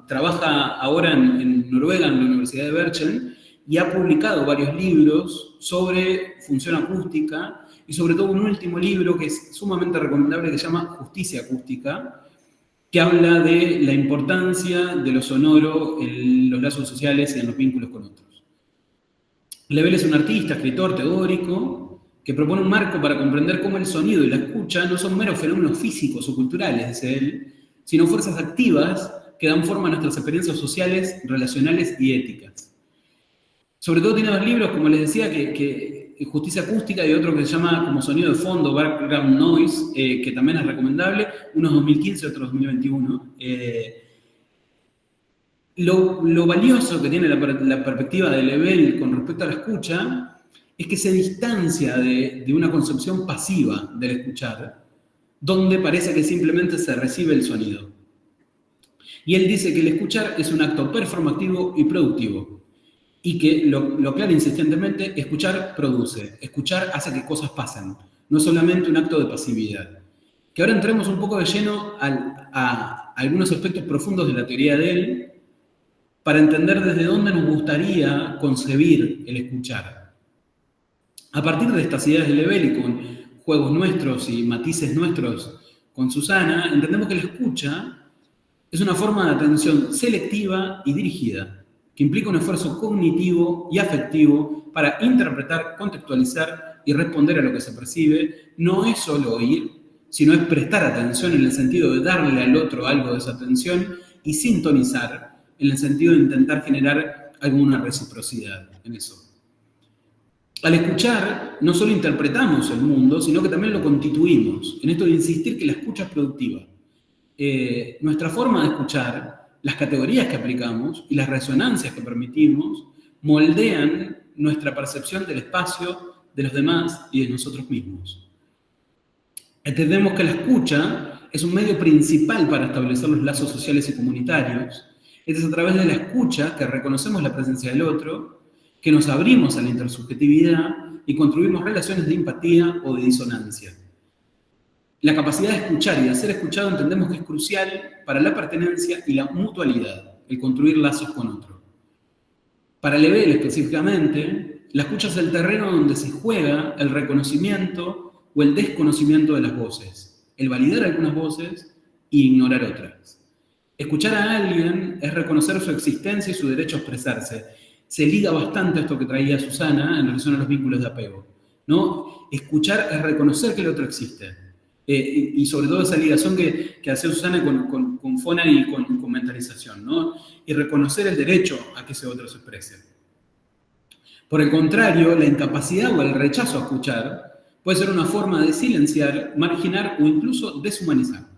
Trabaja ahora en Noruega, en la Universidad de Bergen, y ha publicado varios libros sobre función acústica y sobre todo un último libro que es sumamente recomendable que se llama Justicia Acústica, que habla de la importancia de lo sonoro en los lazos sociales y en los vínculos con otros. Lebel es un artista, escritor, teórico, que propone un marco para comprender cómo el sonido y la escucha no son meros fenómenos físicos o culturales, dice él, sino fuerzas activas que dan forma a nuestras experiencias sociales, relacionales y éticas. Sobre todo tiene 2 libros, como les decía, que Justicia Acústica y otro que se llama como Sonido de Fondo, Background Noise, que también es recomendable, uno es 2015, otro 2021. Lo valioso que tiene la perspectiva de Lebel con respecto a la escucha es que se distancia de una concepción pasiva del escuchar, donde parece que simplemente se recibe el sonido. Y él dice que el escuchar es un acto performativo y productivo. Y que, lo aclara insistentemente, escuchar produce, escuchar hace que cosas pasen. no solamente un acto de pasividad. Que ahora entremos un poco de lleno a algunos aspectos profundos de la teoría de él, para entender desde dónde nos gustaría concebir el escuchar. A partir de estas ideas de Lebel y con juegos nuestros y matices nuestros con Susana, entendemos que la escucha es una forma de atención selectiva y dirigida, que implica un esfuerzo cognitivo y afectivo para interpretar, contextualizar y responder a lo que se percibe. No es solo oír, sino es prestar atención en el sentido de darle al otro algo de esa atención y sintonizar en el sentido de intentar generar alguna reciprocidad en eso. Al escuchar, no solo interpretamos el mundo, sino que también lo constituimos, en esto de insistir que la escucha es productiva. Nuestra forma de escuchar, las categorías que aplicamos y las resonancias que permitimos, moldean nuestra percepción del espacio, de los demás y de nosotros mismos. Entendemos que la escucha es un medio principal para establecer los lazos sociales y comunitarios. Es a través de la escucha que reconocemos la presencia del otro, que nos abrimos a la intersubjetividad y construimos relaciones de empatía o de disonancia. La capacidad de escuchar y de ser escuchado entendemos que es crucial para la pertenencia y la mutualidad, el construir lazos con otro. Para Lebel específicamente, la escucha es el terreno donde se juega el reconocimiento o el desconocimiento de las voces, el validar algunas voces e ignorar otras. Escuchar a alguien es reconocer su existencia y su derecho a expresarse. Se liga bastante a esto que traía Susana en relación a los vínculos de apego, ¿no? Escuchar es reconocer que el otro existe. Y sobre todo esa ligación que hace Susana con Fona y con mentalización, ¿no? Y reconocer el derecho a que ese otro se exprese. Por el contrario, la incapacidad o el rechazo a escuchar puede ser una forma de silenciar, marginar o incluso deshumanizar.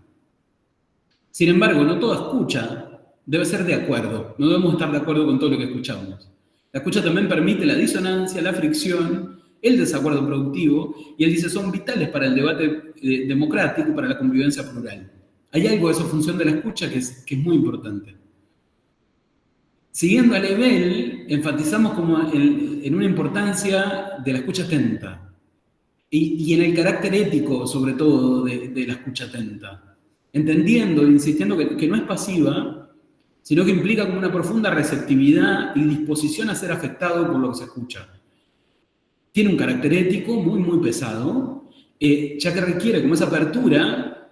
Sin embargo, no toda escucha debe ser de acuerdo. No debemos estar de acuerdo con todo lo que escuchamos. La escucha también permite la disonancia, la fricción, el desacuerdo productivo, y él dice son vitales para el debate democrático y para la convivencia plural. Hay algo de esa función de la escucha que es muy importante. Siguiendo a Lebel, enfatizamos como en una importancia de la escucha atenta. Y en el carácter ético, sobre todo, de la escucha atenta. Entendiendo e insistiendo que no es pasiva, sino que implica como una profunda receptividad y disposición a ser afectado por lo que se escucha. Tiene un carácter ético muy, muy pesado, ya que requiere como esa apertura,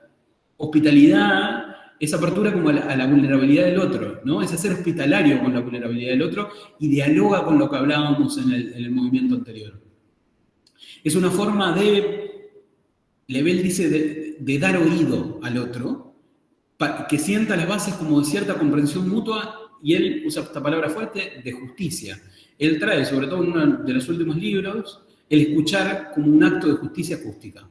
hospitalidad, esa apertura como a la vulnerabilidad del otro, ¿no? Ese ser hospitalario con la vulnerabilidad del otro y dialoga con lo que hablábamos en el movimiento anterior. Es una forma Lebel dice, de dar oído al otro, que sienta las bases como de cierta comprensión mutua, y él usa esta palabra fuerte, de justicia. Él trae, sobre todo en uno de los últimos libros, el escuchar como un acto de justicia acústica,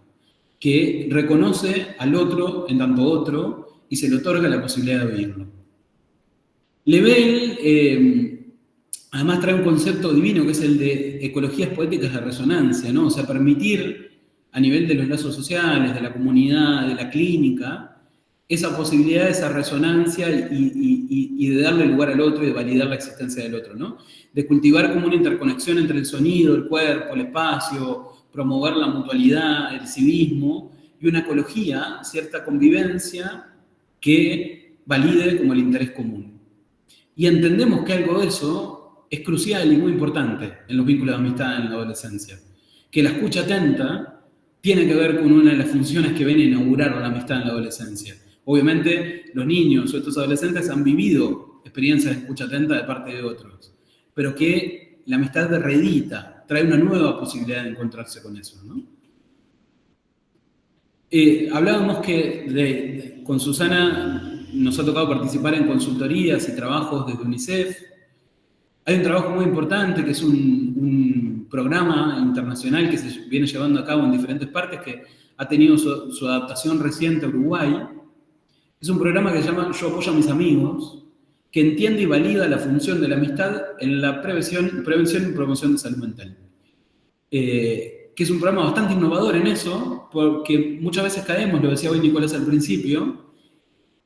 que reconoce al otro en tanto otro y se le otorga la posibilidad de oírlo. Lebel además trae un concepto divino que es el de ecologías poéticas de resonancia, ¿no? O sea, permitir a nivel de los lazos sociales, de la comunidad, de la clínica, esa posibilidad, esa resonancia y de darle lugar al otro y de validar la existencia del otro, ¿no? De cultivar como una interconexión entre el sonido, el cuerpo, el espacio, promover la mutualidad, el civismo y una ecología, cierta convivencia que valide como el interés común. Y entendemos que algo de eso es crucial y muy importante en los vínculos de amistad en la adolescencia. Que la escucha atenta tiene que ver con una de las funciones que viene a inaugurar la amistad en la adolescencia. Obviamente, los niños o estos adolescentes han vivido experiencias de escucha atenta de parte de otros, pero que la amistad reedita, trae una nueva posibilidad de encontrarse con eso, ¿no? Hablábamos que con Susana nos ha tocado participar en consultorías y trabajos desde UNICEF. Hay un trabajo muy importante que es un programa internacional que se viene llevando a cabo en diferentes partes que ha tenido su adaptación reciente a Uruguay. Es un programa que se llama Yo apoyo a mis amigos, que entiende y valida la función de la amistad en la prevención y promoción de salud mental. Que es un programa bastante innovador en eso, porque muchas veces caemos, lo decía hoy Nicolás al principio,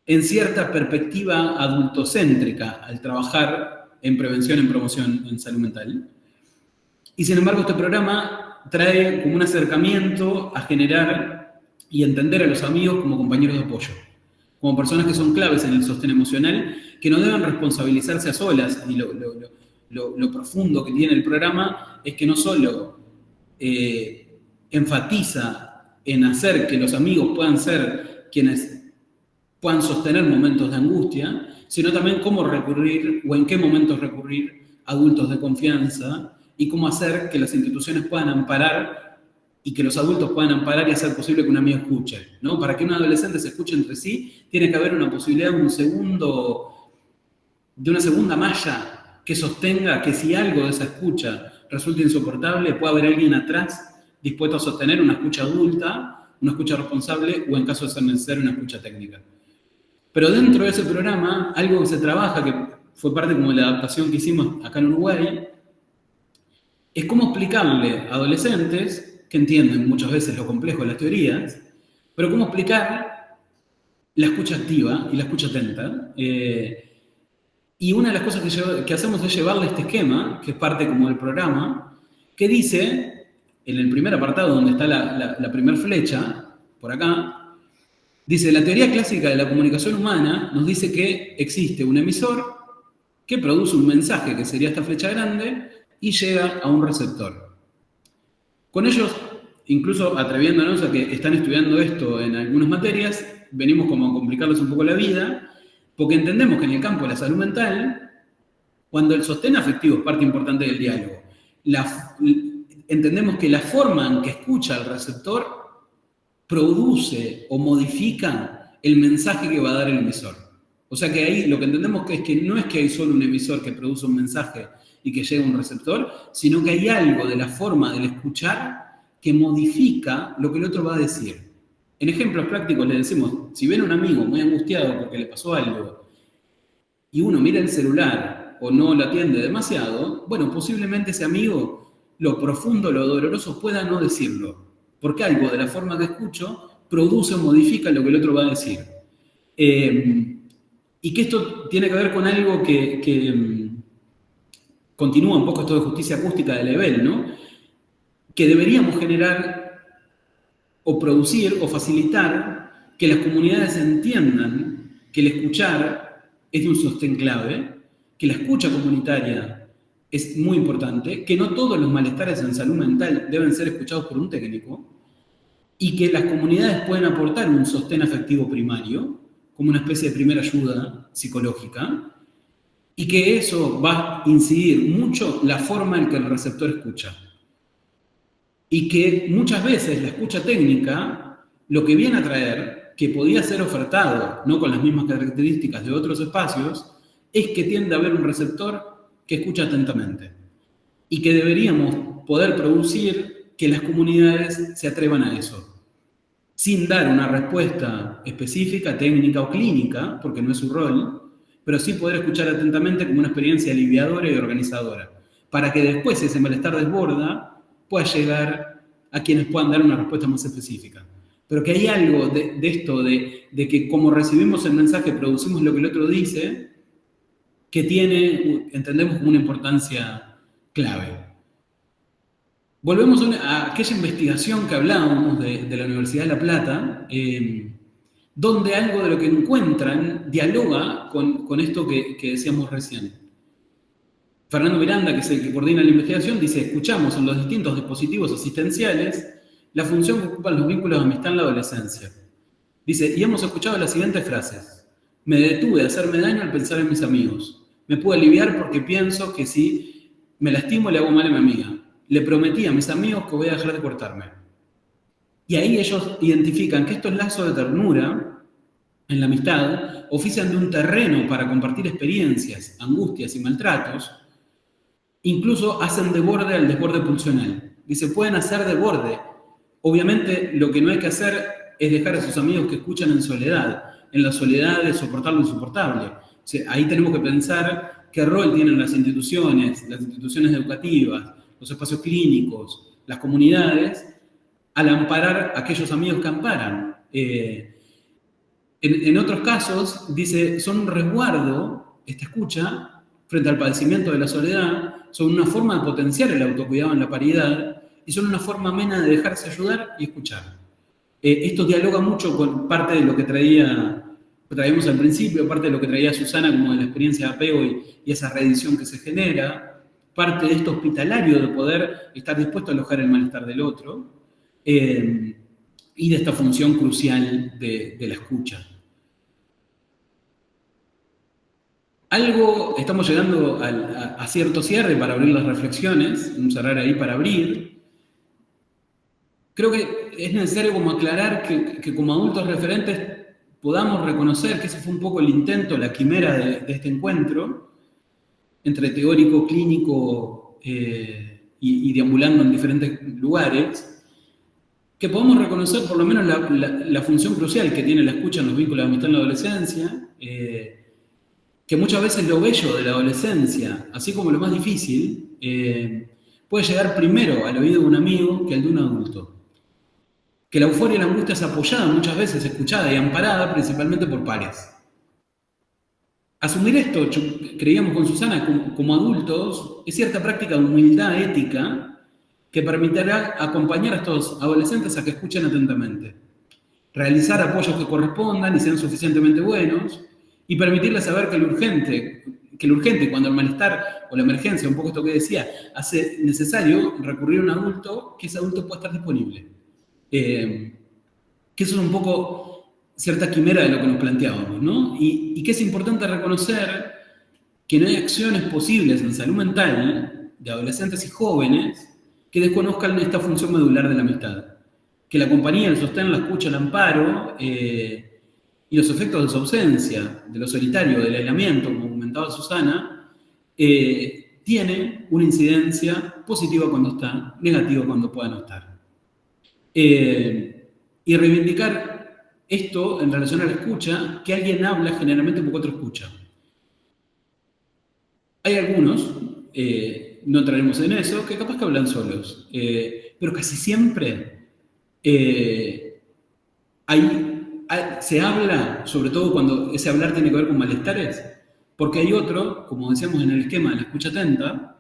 en cierta perspectiva adultocéntrica al trabajar en prevención, en promoción, en salud mental. Y sin embargo, este programa trae como un acercamiento a generar y entender a los amigos como compañeros de apoyo, como personas que son claves en el sostén emocional, que no deben responsabilizarse a solas. Y lo profundo que tiene el programa es que no solo enfatiza en hacer que los amigos puedan ser quienes puedan sostener momentos de angustia, sino también cómo recurrir o en qué momentos recurrir a adultos de confianza y cómo hacer que las instituciones puedan amparar y que los adultos puedan amparar y hacer posible que un amigo escuche, ¿no? Para que un adolescente se escuche entre sí, tiene que haber una posibilidad de una segunda malla que sostenga que si algo de esa escucha resulta insoportable, pueda haber alguien atrás dispuesto a sostener una escucha adulta, una escucha responsable o en caso de ser necesario una escucha técnica. Pero dentro de ese programa, algo que se trabaja, que fue parte como de la adaptación que hicimos acá en Uruguay, es cómo explicarle a adolescentes, que entienden muchas veces lo complejo de las teorías, pero cómo explicar la escucha activa y la escucha atenta. Y una de las cosas que hacemos es llevarle este esquema, que es parte como del programa, que dice, en el primer apartado donde está la primera flecha, por acá, dice, la teoría clásica de la comunicación humana nos dice que existe un emisor que produce un mensaje, que sería esta flecha grande, y llega a un receptor. Con ellos, incluso atreviéndonos a que están estudiando esto en algunas materias, venimos como a complicarles un poco la vida, porque entendemos que en el campo de la salud mental, cuando el sostén afectivo es parte importante del diálogo, entendemos que la forma en que escucha el receptor produce o modifica el mensaje que va a dar el emisor. O sea que ahí lo que entendemos es que no es que hay solo un emisor que produce un mensaje y que llega a un receptor, sino que hay algo de la forma del escuchar que modifica lo que el otro va a decir. En ejemplos prácticos le decimos, si ven a un amigo muy angustiado porque le pasó algo y uno mira el celular o no lo atiende demasiado, bueno, posiblemente ese amigo, lo profundo, lo doloroso, pueda no decirlo, porque algo de la forma que escucho produce o modifica lo que el otro va a decir. Y que esto tiene que ver con algo que continúa un poco esto de justicia acústica de Lebel, ¿no? Que deberíamos generar o producir o facilitar que las comunidades entiendan que el escuchar es de un sostén clave, que la escucha comunitaria es muy importante, que no todos los malestares en salud mental deben ser escuchados por un técnico y que las comunidades pueden aportar un sostén afectivo primario como una especie de primera ayuda psicológica y que eso va a incidir mucho la forma en que el receptor escucha. Y que muchas veces la escucha técnica lo que viene a traer, que podía ser ofertado, no con las mismas características de otros espacios, es que tiende a haber un receptor que escucha atentamente. Y que deberíamos poder producir que las comunidades se atrevan a eso, sin dar una respuesta específica, técnica o clínica, porque no es su rol, pero sí poder escuchar atentamente como una experiencia aliviadora y organizadora, para que después, si ese malestar desborda, pueda llegar a quienes puedan dar una respuesta más específica. Pero que hay algo de esto, de que como recibimos el mensaje, producimos lo que el otro dice, que tiene, entendemos, como una importancia clave. Volvemos a aquella investigación que hablábamos de la Universidad de La Plata, donde algo de lo que encuentran dialoga con esto que decíamos recién. Fernando Miranda, que es el que coordina la investigación, dice, escuchamos en los distintos dispositivos asistenciales la función que ocupan los vínculos de amistad en la adolescencia. Dice, y hemos escuchado las siguientes frases. Me detuve de hacerme daño al pensar en mis amigos. Me pude aliviar porque pienso que si me lastimo le hago mal a mi amiga. Le prometí a mis amigos que voy a dejar de cortarme. Y ahí ellos identifican que estos lazos de ternura en la amistad ofician de un terreno para compartir experiencias, angustias y maltratos. Incluso hacen de borde al desborde pulsional. Dice, pueden hacer de borde. Obviamente, lo que no hay que hacer es dejar a sus amigos que escuchan en soledad, en la soledad de soportar lo insoportable. O sea, ahí tenemos que pensar qué rol tienen las instituciones educativas, los espacios clínicos, las comunidades, al amparar a aquellos amigos que amparan. En otros casos, dice, son un resguardo, esta escucha, frente al padecimiento de la soledad, son una forma de potenciar el autocuidado en la paridad, y son una forma amena de dejarse ayudar y escuchar. Esto dialoga mucho con parte de lo que traíamos al principio, parte de lo que traía Susana como de la experiencia de apego y esa reedición que se genera, parte de esto hospitalario de poder estar dispuesto a alojar el malestar del otro, y de esta función crucial de la escucha. Estamos llegando a cierto cierre para abrir las reflexiones, un cerrar ahí para abrir. Creo que es necesario como aclarar que como adultos referentes podamos reconocer que ese fue un poco el intento, la quimera de este encuentro, entre teórico, clínico y deambulando en diferentes lugares, que podamos reconocer por lo menos la función crucial que tiene la escucha en los vínculos de amistad en la adolescencia, que muchas veces lo bello de la adolescencia, así como lo más difícil, puede llegar primero al oído de un amigo que al de un adulto. Que la euforia y la angustia es apoyada muchas veces, escuchada y amparada principalmente por pares. Asumir esto, creíamos con Susana, como adultos, es cierta práctica de humildad ética que permitirá acompañar a estos adolescentes a que escuchen atentamente, realizar apoyos que correspondan y sean suficientemente buenos, y permitirles saber que lo urgente, cuando el malestar o la emergencia, un poco esto que decía, hace necesario recurrir a un adulto, que ese adulto pueda estar disponible. Que eso es un poco cierta quimera de lo que nos planteábamos, ¿no? Y que es importante reconocer que no hay acciones posibles en salud mental de adolescentes y jóvenes que desconozcan esta función medular de la amistad. Que la compañía, el sostén, la escucha, el amparo y los efectos de su ausencia, de lo solitario, del aislamiento, como comentaba Susana, tiene una incidencia positiva cuando está, negativa cuando pueda no estar. Y reivindicar esto en relación a la escucha, que alguien habla generalmente porque otro escucha. Hay algunos, no entraremos en eso, que capaz que hablan solos, pero casi siempre se habla, sobre todo cuando ese hablar tiene que ver con malestares, porque hay otro, como decíamos en el esquema de la escucha atenta,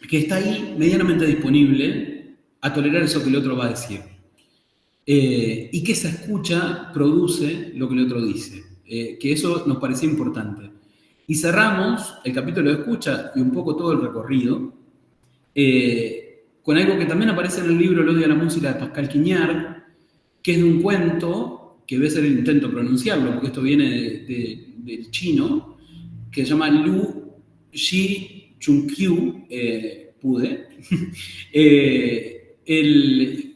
que está ahí medianamente disponible a tolerar eso que el otro va a decir. Y que esa escucha produce lo que el otro dice. Que eso nos parecía importante. Y cerramos el capítulo de escucha y un poco todo el recorrido con algo que también aparece en el libro El odio a la música de Pascal Quignard, que es de un cuento, que debe ser el intento pronunciarlo, porque esto viene del chino, que se llama Lu Shi Chunqiu Pude,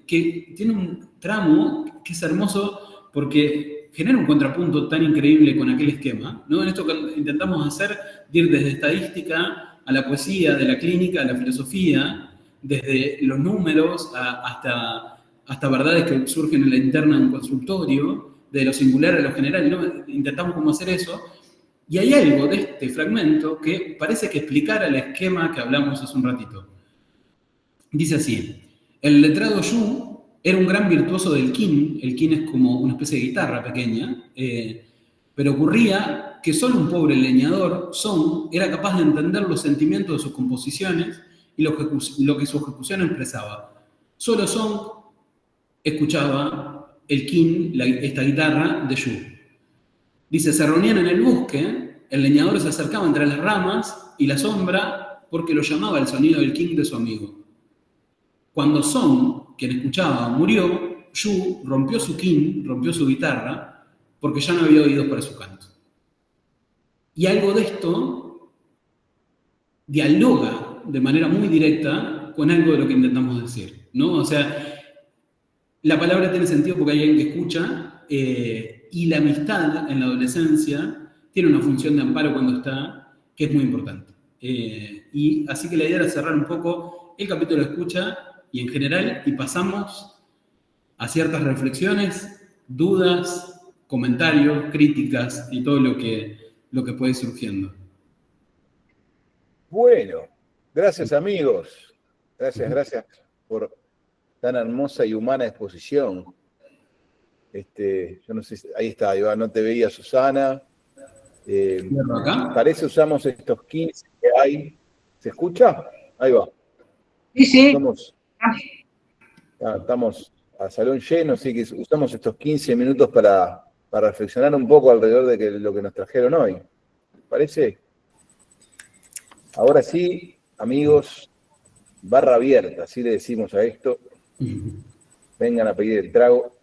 que tiene un tramo que es hermoso porque genera un contrapunto tan increíble con aquel esquema, ¿no? En esto que intentamos hacer, de ir desde estadística a la poesía, de la clínica a la filosofía, desde los números hasta verdades que surgen en la interna de un consultorio, de lo singular a lo general, ¿no? Intentamos como hacer eso. Y hay algo de este fragmento que parece que explicara el esquema que hablamos hace un ratito. Dice así: el letrado Yu era un gran virtuoso del qin. El qin es como una especie de guitarra pequeña, pero ocurría que solo un pobre leñador, Song, era capaz de entender los sentimientos de sus composiciones y lo que su ejecución expresaba. Solo Song escuchaba el qin, esta guitarra de Yu. Dice, se reunían en el bosque, el leñador se acercaba entre las ramas y la sombra porque lo llamaba el sonido del qin de su amigo. Cuando Song, quien escuchaba, murió, Yu rompió su qin, rompió su guitarra, porque ya no había oídos para su canto. Y algo de esto dialoga de manera muy directa con algo de lo que intentamos decir, ¿no? O sea, la palabra tiene sentido porque hay alguien que escucha, y la amistad en la adolescencia tiene una función de amparo cuando está, que es muy importante. Y así que la idea era cerrar un poco el capítulo de escucha y en general, y pasamos a ciertas reflexiones, dudas, comentarios, críticas y todo lo que puede ir surgiendo. Bueno, gracias amigos. Gracias por tan hermosa y humana exposición. Yo no sé, ahí está, Iván, no te veía, Susana. ¿Acá? Parece usamos estos 15 que hay. ¿Se escucha? Ahí va. Sí, sí. Estamos a salón lleno, así que usamos estos 15 minutos para reflexionar un poco alrededor de lo que nos trajeron hoy. ¿Parece? Ahora sí, amigos, barra abierta, así le decimos a esto. Vengan a pedir el trago.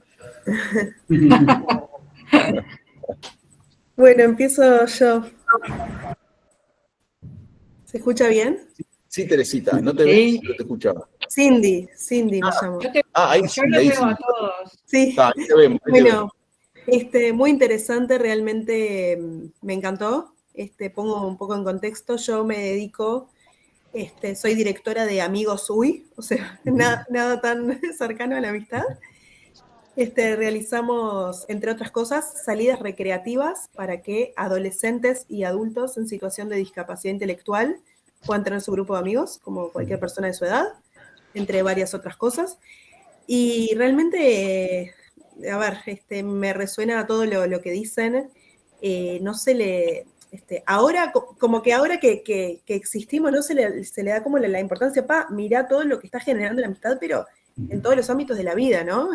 Bueno, empiezo yo. ¿Se escucha bien? Sí, Teresita, no te ves, pero te escuchamos. Cindy me llamo. Ahí Yo sí, los ahí veo sí. a todos. Sí, Ahí te vemos, ahí te vemos. bueno, muy interesante, realmente me encantó. Pongo un poco en contexto, yo me dedico, soy directora de Amigos UI, o sea, nada tan cercano a la amistad. Realizamos, entre otras cosas, salidas recreativas para que adolescentes y adultos en situación de discapacidad intelectual puedan tener su grupo de amigos, como cualquier persona de su edad, entre varias otras cosas. Y realmente, a ver, me resuena todo lo que dicen. No se le... ahora, como que ahora que existimos, no se le da como la importancia, mirá todo lo que está generando la amistad, pero en todos los ámbitos de la vida, ¿no?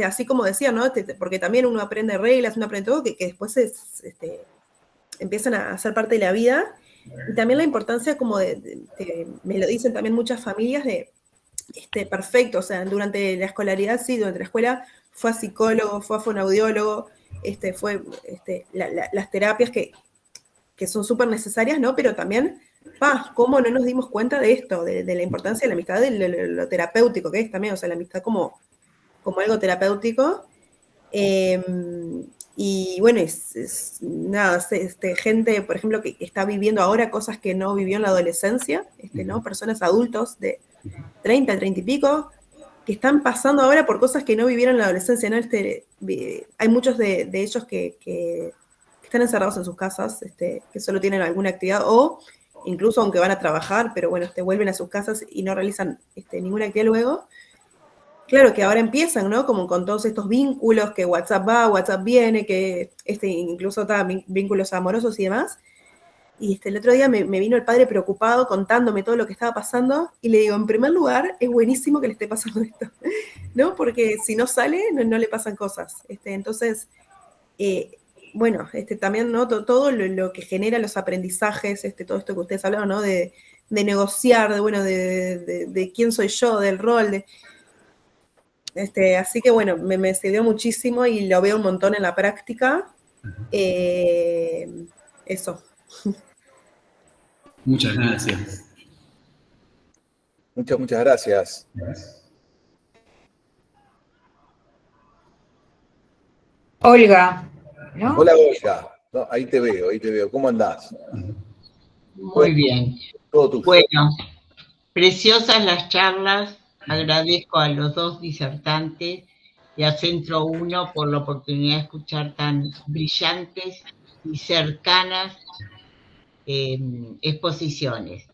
Así como decía, ¿no? Porque también uno aprende reglas, uno aprende todo, que después empiezan a ser parte de la vida. Y también la importancia como me lo dicen también muchas familias, perfecto, o sea, durante la escolaridad, sí, durante la escuela fue a psicólogo, fue a fonoaudiólogo, las terapias que son súper necesarias, ¿no? Pero también, ¿cómo no nos dimos cuenta de esto, de la importancia de la amistad, de lo terapéutico que es también, o sea, la amistad como algo terapéutico. Y bueno, nada, gente, por ejemplo, que está viviendo ahora cosas que no vivió en la adolescencia, ¿no? Personas adultos de 30 y pico, que están pasando ahora por cosas que no vivieron en la adolescencia, ¿no? Hay muchos de ellos que están encerrados en sus casas, que solo tienen alguna actividad, o incluso aunque van a trabajar, pero bueno, vuelven a sus casas y no realizan ninguna actividad luego. Claro que ahora empiezan, ¿no? Como con todos estos vínculos, que WhatsApp va, WhatsApp viene, que incluso vínculos amorosos y demás. Y el otro día me vino el padre preocupado contándome todo lo que estaba pasando y le digo, en primer lugar, es buenísimo que le esté pasando esto, ¿no? Porque si no sale, no le pasan cosas. Entonces, bueno, también, ¿no? Todo lo que genera los aprendizajes, todo esto que ustedes hablaron, ¿no? De negociar, de quién soy yo, del rol, así que bueno, me sirvió muchísimo y lo veo un montón en la práctica. Eso. Muchas gracias. Muchas gracias. Olga, ¿no? Hola, Olga. No, ahí te veo. ¿Cómo andás? Muy bien. Todo tuyo. Bueno, preciosas las charlas. Agradezco a los dos disertantes y a Centro 1 por la oportunidad de escuchar tan brillantes y cercanas exposiciones.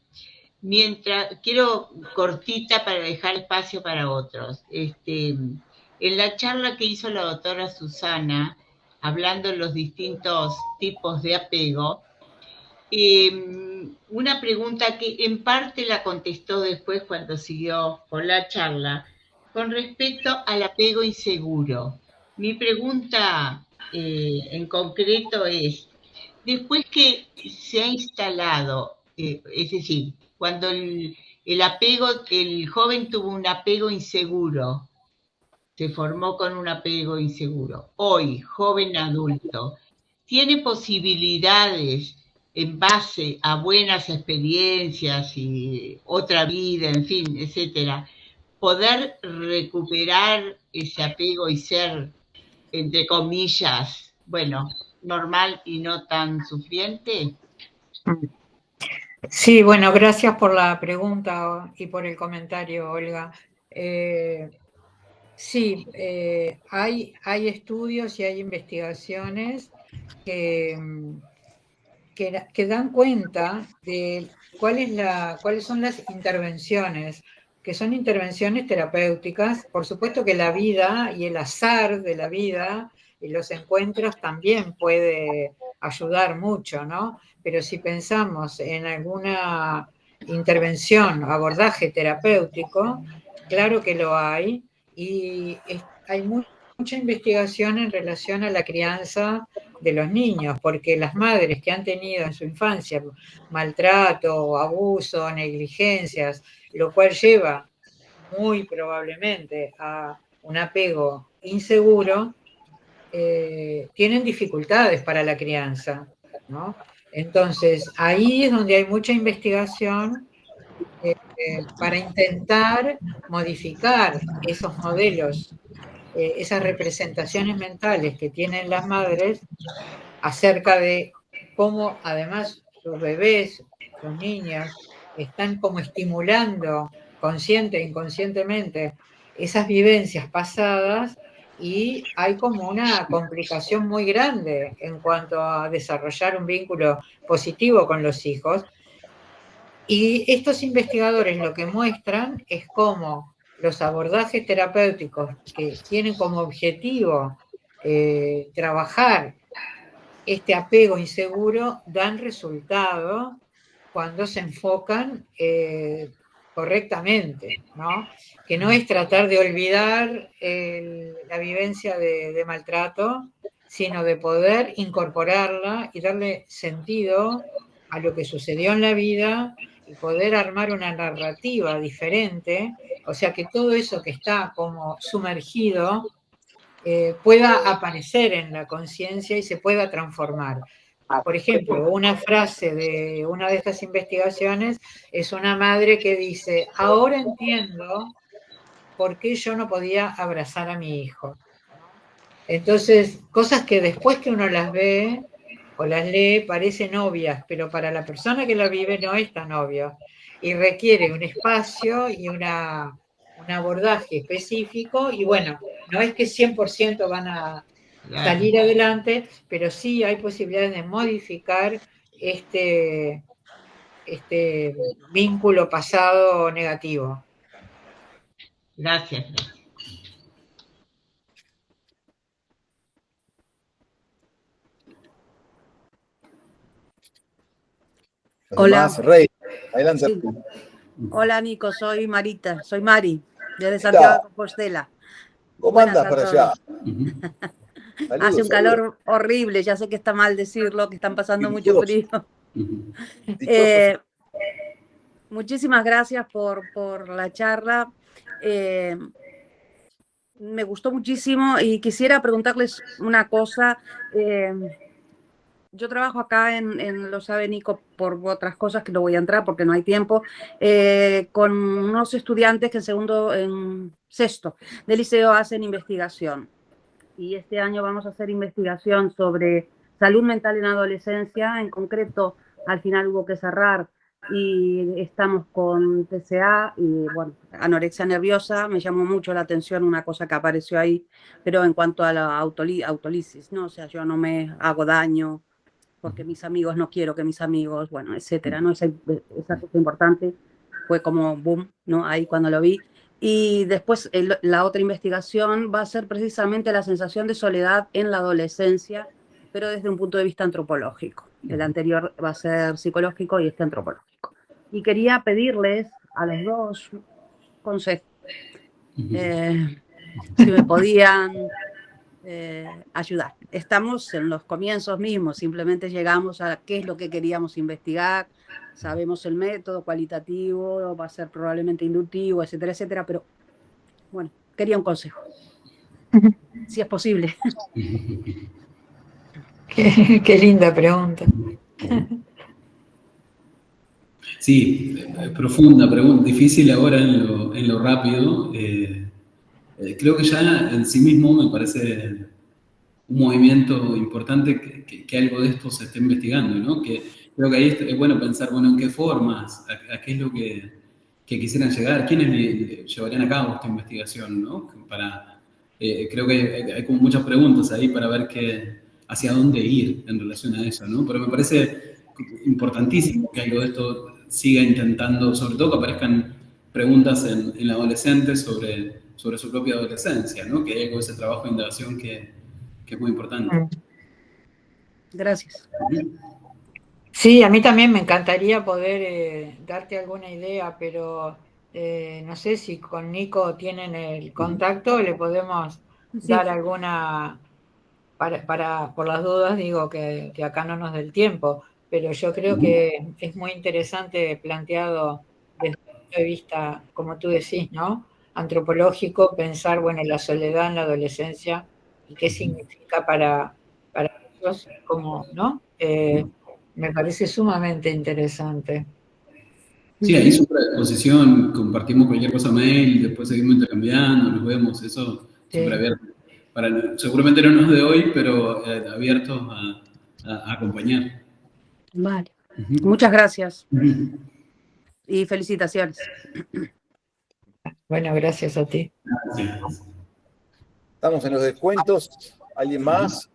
Quiero cortita para dejar espacio para otros. En la charla que hizo la doctora Susana, hablando de los distintos tipos de apego, una pregunta que en parte la contestó después cuando siguió con la charla, con respecto al apego inseguro. Mi pregunta en concreto es, después que se ha instalado, es decir, cuando el joven tuvo un apego inseguro, se formó con un apego inseguro, hoy, joven adulto, tiene posibilidades en base a buenas experiencias y otra vida, en fin, etcétera, poder recuperar ese apego y ser, entre comillas, bueno, normal y no tan sufriente? Sí, bueno, gracias por la pregunta y por el comentario, Olga. Sí, hay estudios y hay investigaciones que dan cuenta de cuáles son las intervenciones, que son intervenciones terapéuticas. Por supuesto que la vida y el azar de la vida y los encuentros también puede ayudar mucho, ¿no? Pero si pensamos en alguna intervención, abordaje terapéutico, claro que lo hay, y hay mucha investigación en relación a la crianza de los niños, porque las madres que han tenido en su infancia maltrato, abuso, negligencias, lo cual lleva muy probablemente a un apego inseguro, tienen dificultades para la crianza, ¿no? Entonces, ahí es donde hay mucha investigación para intentar modificar esos modelos, esas representaciones mentales que tienen las madres acerca de cómo además sus bebés, sus niños, están como estimulando consciente e inconscientemente esas vivencias pasadas, y hay como una complicación muy grande en cuanto a desarrollar un vínculo positivo con los hijos. Y estos investigadores lo que muestran es cómo los abordajes terapéuticos que tienen como objetivo trabajar este apego inseguro dan resultado cuando se enfocan correctamente, ¿no? Que no es tratar de olvidar la vivencia de maltrato, sino de poder incorporarla y darle sentido a lo que sucedió en la vida y poder armar una narrativa diferente, o sea que todo eso que está como sumergido pueda aparecer en la conciencia y se pueda transformar. Por ejemplo, una frase de una de estas investigaciones es una madre que dice: ahora entiendo por qué yo no podía abrazar a mi hijo. Entonces, cosas que después que uno las ve o las lee parecen obvias, pero para la persona que la vive no es tan obvio y requiere un espacio y un abordaje específico, y bueno, no es que 100% van a salir adelante, pero sí hay posibilidades de modificar este vínculo pasado negativo. Gracias. Hola. Además, Rey, adelante. Sí. Hola, Nico, soy Marita, soy Mari, desde Santiago de Compostela. ¿Cómo andas para allá? Hace un calor horrible, ya sé que está mal decirlo, que están pasando mucho frío. Muchísimas gracias por la charla. Me gustó muchísimo y quisiera preguntarles una cosa. Yo trabajo acá lo sabe Nico, por otras cosas que no voy a entrar porque no hay tiempo, con unos estudiantes que en sexto de liceo hacen investigación. Y este año vamos a hacer investigación sobre salud mental en adolescencia. En concreto, al final hubo que cerrar y estamos con TCA y, bueno, anorexia nerviosa. Me llamó mucho la atención una cosa que apareció ahí, pero en cuanto a la autolisis, ¿no? O sea, yo no me hago daño porque mis amigos, no quiero que mis amigos, bueno, etcétera, ¿no? Esa cosa importante fue como boom, ¿no? Ahí cuando lo vi. Y después la otra investigación va a ser precisamente la sensación de soledad en la adolescencia, pero desde un punto de vista antropológico. El anterior va a ser psicológico y este antropológico. Y quería pedirles a los dos consejos, si me podían ayudar. Estamos en los comienzos mismos, simplemente llegamos a qué es lo que queríamos investigar, sabemos el método cualitativo, va a ser probablemente inductivo, etcétera, etcétera, pero bueno, quería un consejo, si es posible. Qué linda pregunta. Sí, profunda pregunta, difícil ahora en lo rápido. Creo que ya en sí mismo me parece un movimiento importante que algo de esto se esté investigando, ¿no? Que creo que ahí es bueno pensar, bueno, en qué formas, a qué es lo que quisieran llegar, quiénes llevarían a cabo esta investigación, ¿no? Creo que hay como muchas preguntas ahí para ver hacia dónde ir en relación a eso, ¿no? Pero me parece importantísimo que algo de esto siga intentando, sobre todo que aparezcan preguntas en el adolescente sobre su propia adolescencia, ¿no? Que hay algo de ese trabajo de indagación que es muy importante. Gracias. Sí, a mí también me encantaría poder darte alguna idea, pero no sé si con Nico tienen el contacto, le podemos Sí, dar alguna, por las dudas digo que acá no nos dé el tiempo, pero yo creo que es muy interesante planteado desde el punto de vista, como tú decís, ¿no? Antropológico, pensar, bueno, la soledad en la adolescencia y qué significa para ellos, como, ¿no? Me parece sumamente interesante. Sí, ahí súper a disposición, compartimos cualquier cosa mail, después seguimos intercambiando, nos vemos, eso súper Sí. abierto. Seguramente no nos de hoy, pero abiertos a acompañar. vale. Ujú. Muchas gracias Ujú. y felicitaciones. Bueno, gracias a ti. Gracias. Estamos en los descuentos. ¿Alguien más?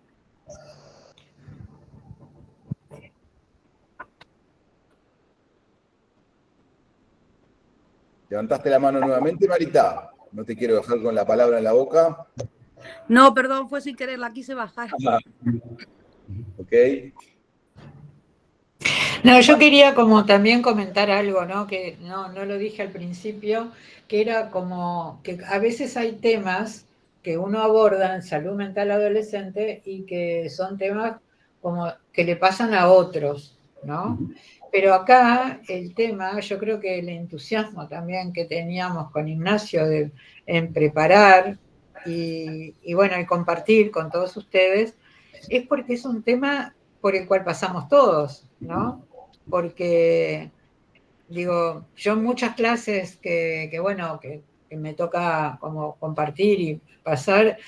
Levantaste la mano nuevamente, Marita. No te quiero dejar con la palabra en la boca. No, perdón, fue sin querer, la quise bajar. Ok. No, yo quería como también comentar algo, ¿no? Que no lo dije al principio, que era como que a veces hay temas que uno aborda en salud mental adolescente y que son temas como que le pasan a otros, ¿no? Pero acá el tema, yo creo que el entusiasmo también que teníamos con Ignacio en preparar y bueno, y compartir con todos ustedes, es porque es un tema por el cual pasamos todos, ¿no? Porque, digo, yo en muchas clases que me toca como compartir y pasar,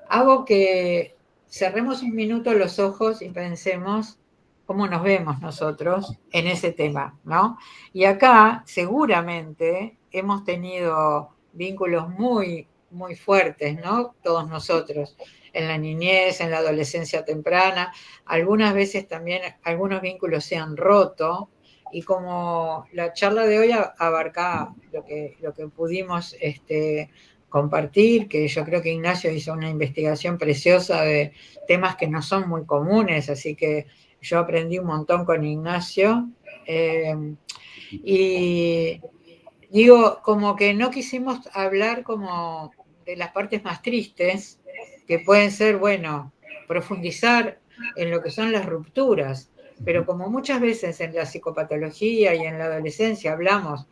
hago que cerremos un minuto los ojos y pensemos cómo nos vemos nosotros en ese tema, ¿no? Y acá seguramente hemos tenido vínculos muy, muy fuertes, ¿no? Todos nosotros, en la niñez, en la adolescencia temprana, algunas veces también algunos vínculos se han roto y como la charla de hoy abarca lo que pudimos compartir, que yo creo que Ignacio hizo una investigación preciosa de temas que no son muy comunes, así que yo aprendí un montón con Ignacio. Y digo, como que no quisimos hablar como de las partes más tristes, que pueden ser, bueno, profundizar en lo que son las rupturas, pero como muchas veces en la psicopatología y en la adolescencia hablamos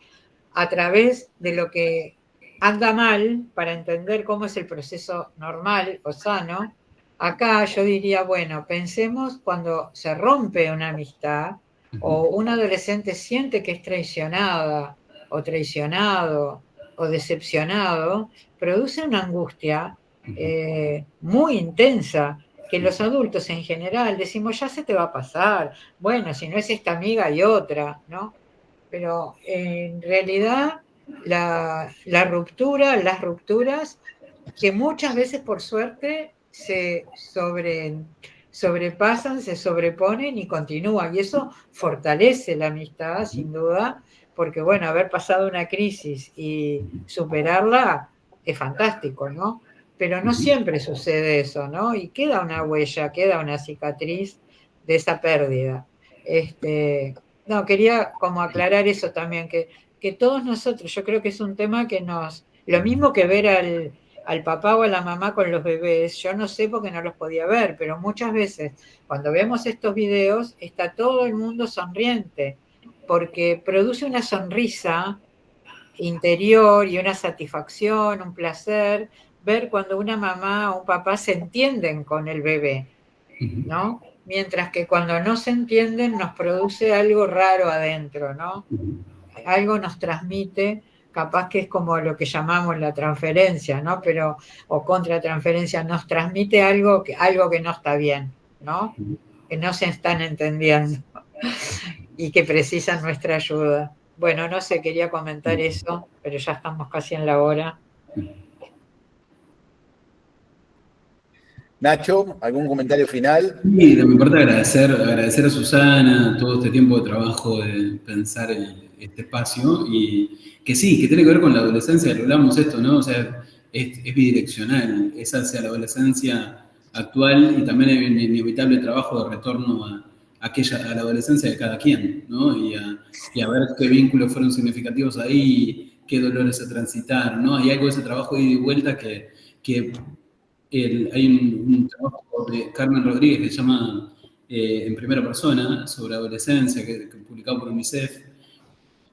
a través de lo que anda mal para entender cómo es el proceso normal o sano, acá yo diría, bueno, pensemos cuando se rompe una amistad o un adolescente siente que es traicionada o traicionado o decepcionado, produce una angustia muy intensa que los adultos en general decimos, ya se te va a pasar, bueno, si no es esta amiga hay otra, ¿no? Pero en realidad las rupturas, que muchas veces por suerte sobrepasan, se sobreponen y continúan. Y eso fortalece la amistad, sin duda, porque bueno, haber pasado una crisis y superarla es fantástico, ¿no? Pero no siempre sucede eso, ¿no? Y queda una huella, queda una cicatriz de esa pérdida. No, quería como aclarar eso también, que todos nosotros, yo creo que es un tema que lo mismo que ver al papá o a la mamá con los bebés, yo no sé porque no los podía ver, pero muchas veces cuando vemos estos videos está todo el mundo sonriente, porque produce una sonrisa interior y una satisfacción, un placer, ver cuando una mamá o un papá se entienden con el bebé, ¿no? Mientras que cuando no se entienden nos produce algo raro adentro, ¿no? Algo nos transmite, capaz que es como lo que llamamos la transferencia, ¿no? Pero, o contratransferencia, nos transmite algo que no está bien, ¿no? Que no se están entendiendo y que precisan nuestra ayuda. Bueno, no sé, quería comentar eso, pero ya estamos casi en la hora. Nacho, ¿algún comentario final? Y de mi parte agradecer a Susana todo este tiempo de trabajo de pensar este espacio y que sí, que tiene que ver con la adolescencia, lo hablamos esto, ¿no? O sea, es bidireccional, es hacia la adolescencia actual y también hay un inevitable trabajo de retorno a la adolescencia de cada quien, ¿no? Y a ver qué vínculos fueron significativos ahí, qué dolores se transitaron, ¿no? Hay algo de ese trabajo de ida y vuelta que hay un trabajo de Carmen Rodríguez que se llama En primera persona, sobre adolescencia, que publicado por UNICEF,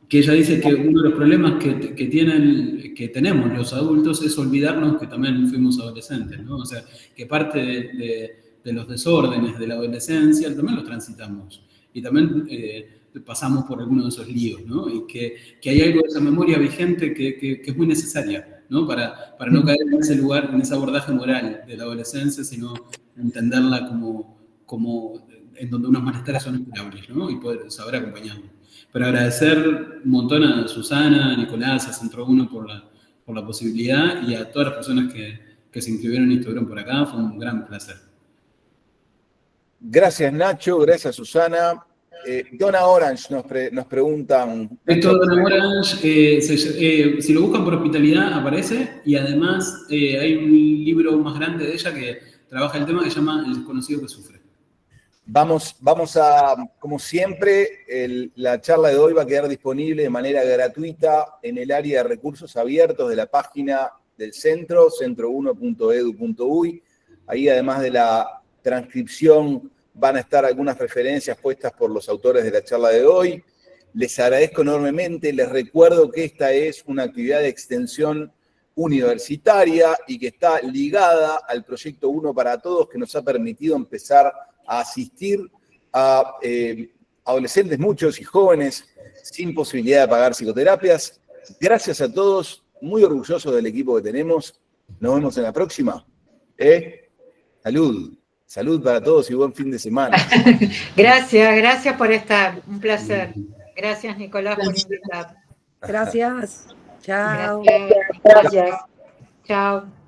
que ella dice que uno de los problemas que tenemos los adultos es olvidarnos que también fuimos adolescentes, ¿no? O sea, que parte de los desórdenes de la adolescencia también los transitamos. Y también pasamos por alguno de esos líos, ¿no? Y que hay algo de esa memoria vigente que es muy necesaria, ¿no? Para no caer en ese lugar, en ese abordaje moral de la adolescencia, sino entenderla como en donde unos malestares son esperables, ¿no? Y poder saber acompañarlos. Pero agradecer un montón a Susana, a Nicolás, a Centro 1 por la posibilidad, y a todas las personas que se inscribieron y estuvieron por acá. Fue un gran placer. Gracias, Nacho. Gracias, Susana. Donna Orange nos preguntan. Esto de Donna Orange, si lo buscan por hospitalidad, aparece, y además hay un libro más grande de ella que trabaja el tema que se llama El desconocido que sufre. Vamos a, como siempre, la charla de hoy va a quedar disponible de manera gratuita en el área de recursos abiertos de la página del centro, centro1.edu.uy. Ahí, además de la transcripción, van a estar algunas referencias puestas por los autores de la charla de hoy. Les agradezco enormemente. Les recuerdo que esta es una actividad de extensión universitaria y que está ligada al proyecto Uno para Todos, que nos ha permitido empezar a asistir a adolescentes, muchos y jóvenes, sin posibilidad de pagar psicoterapias. Gracias a todos, muy orgullosos del equipo que tenemos. Nos vemos en la próxima. Salud. Salud para todos y buen fin de semana. Gracias por estar. Un placer. Gracias, Nicolás, por invitar. Gracias. Chao. Gracias. Chao.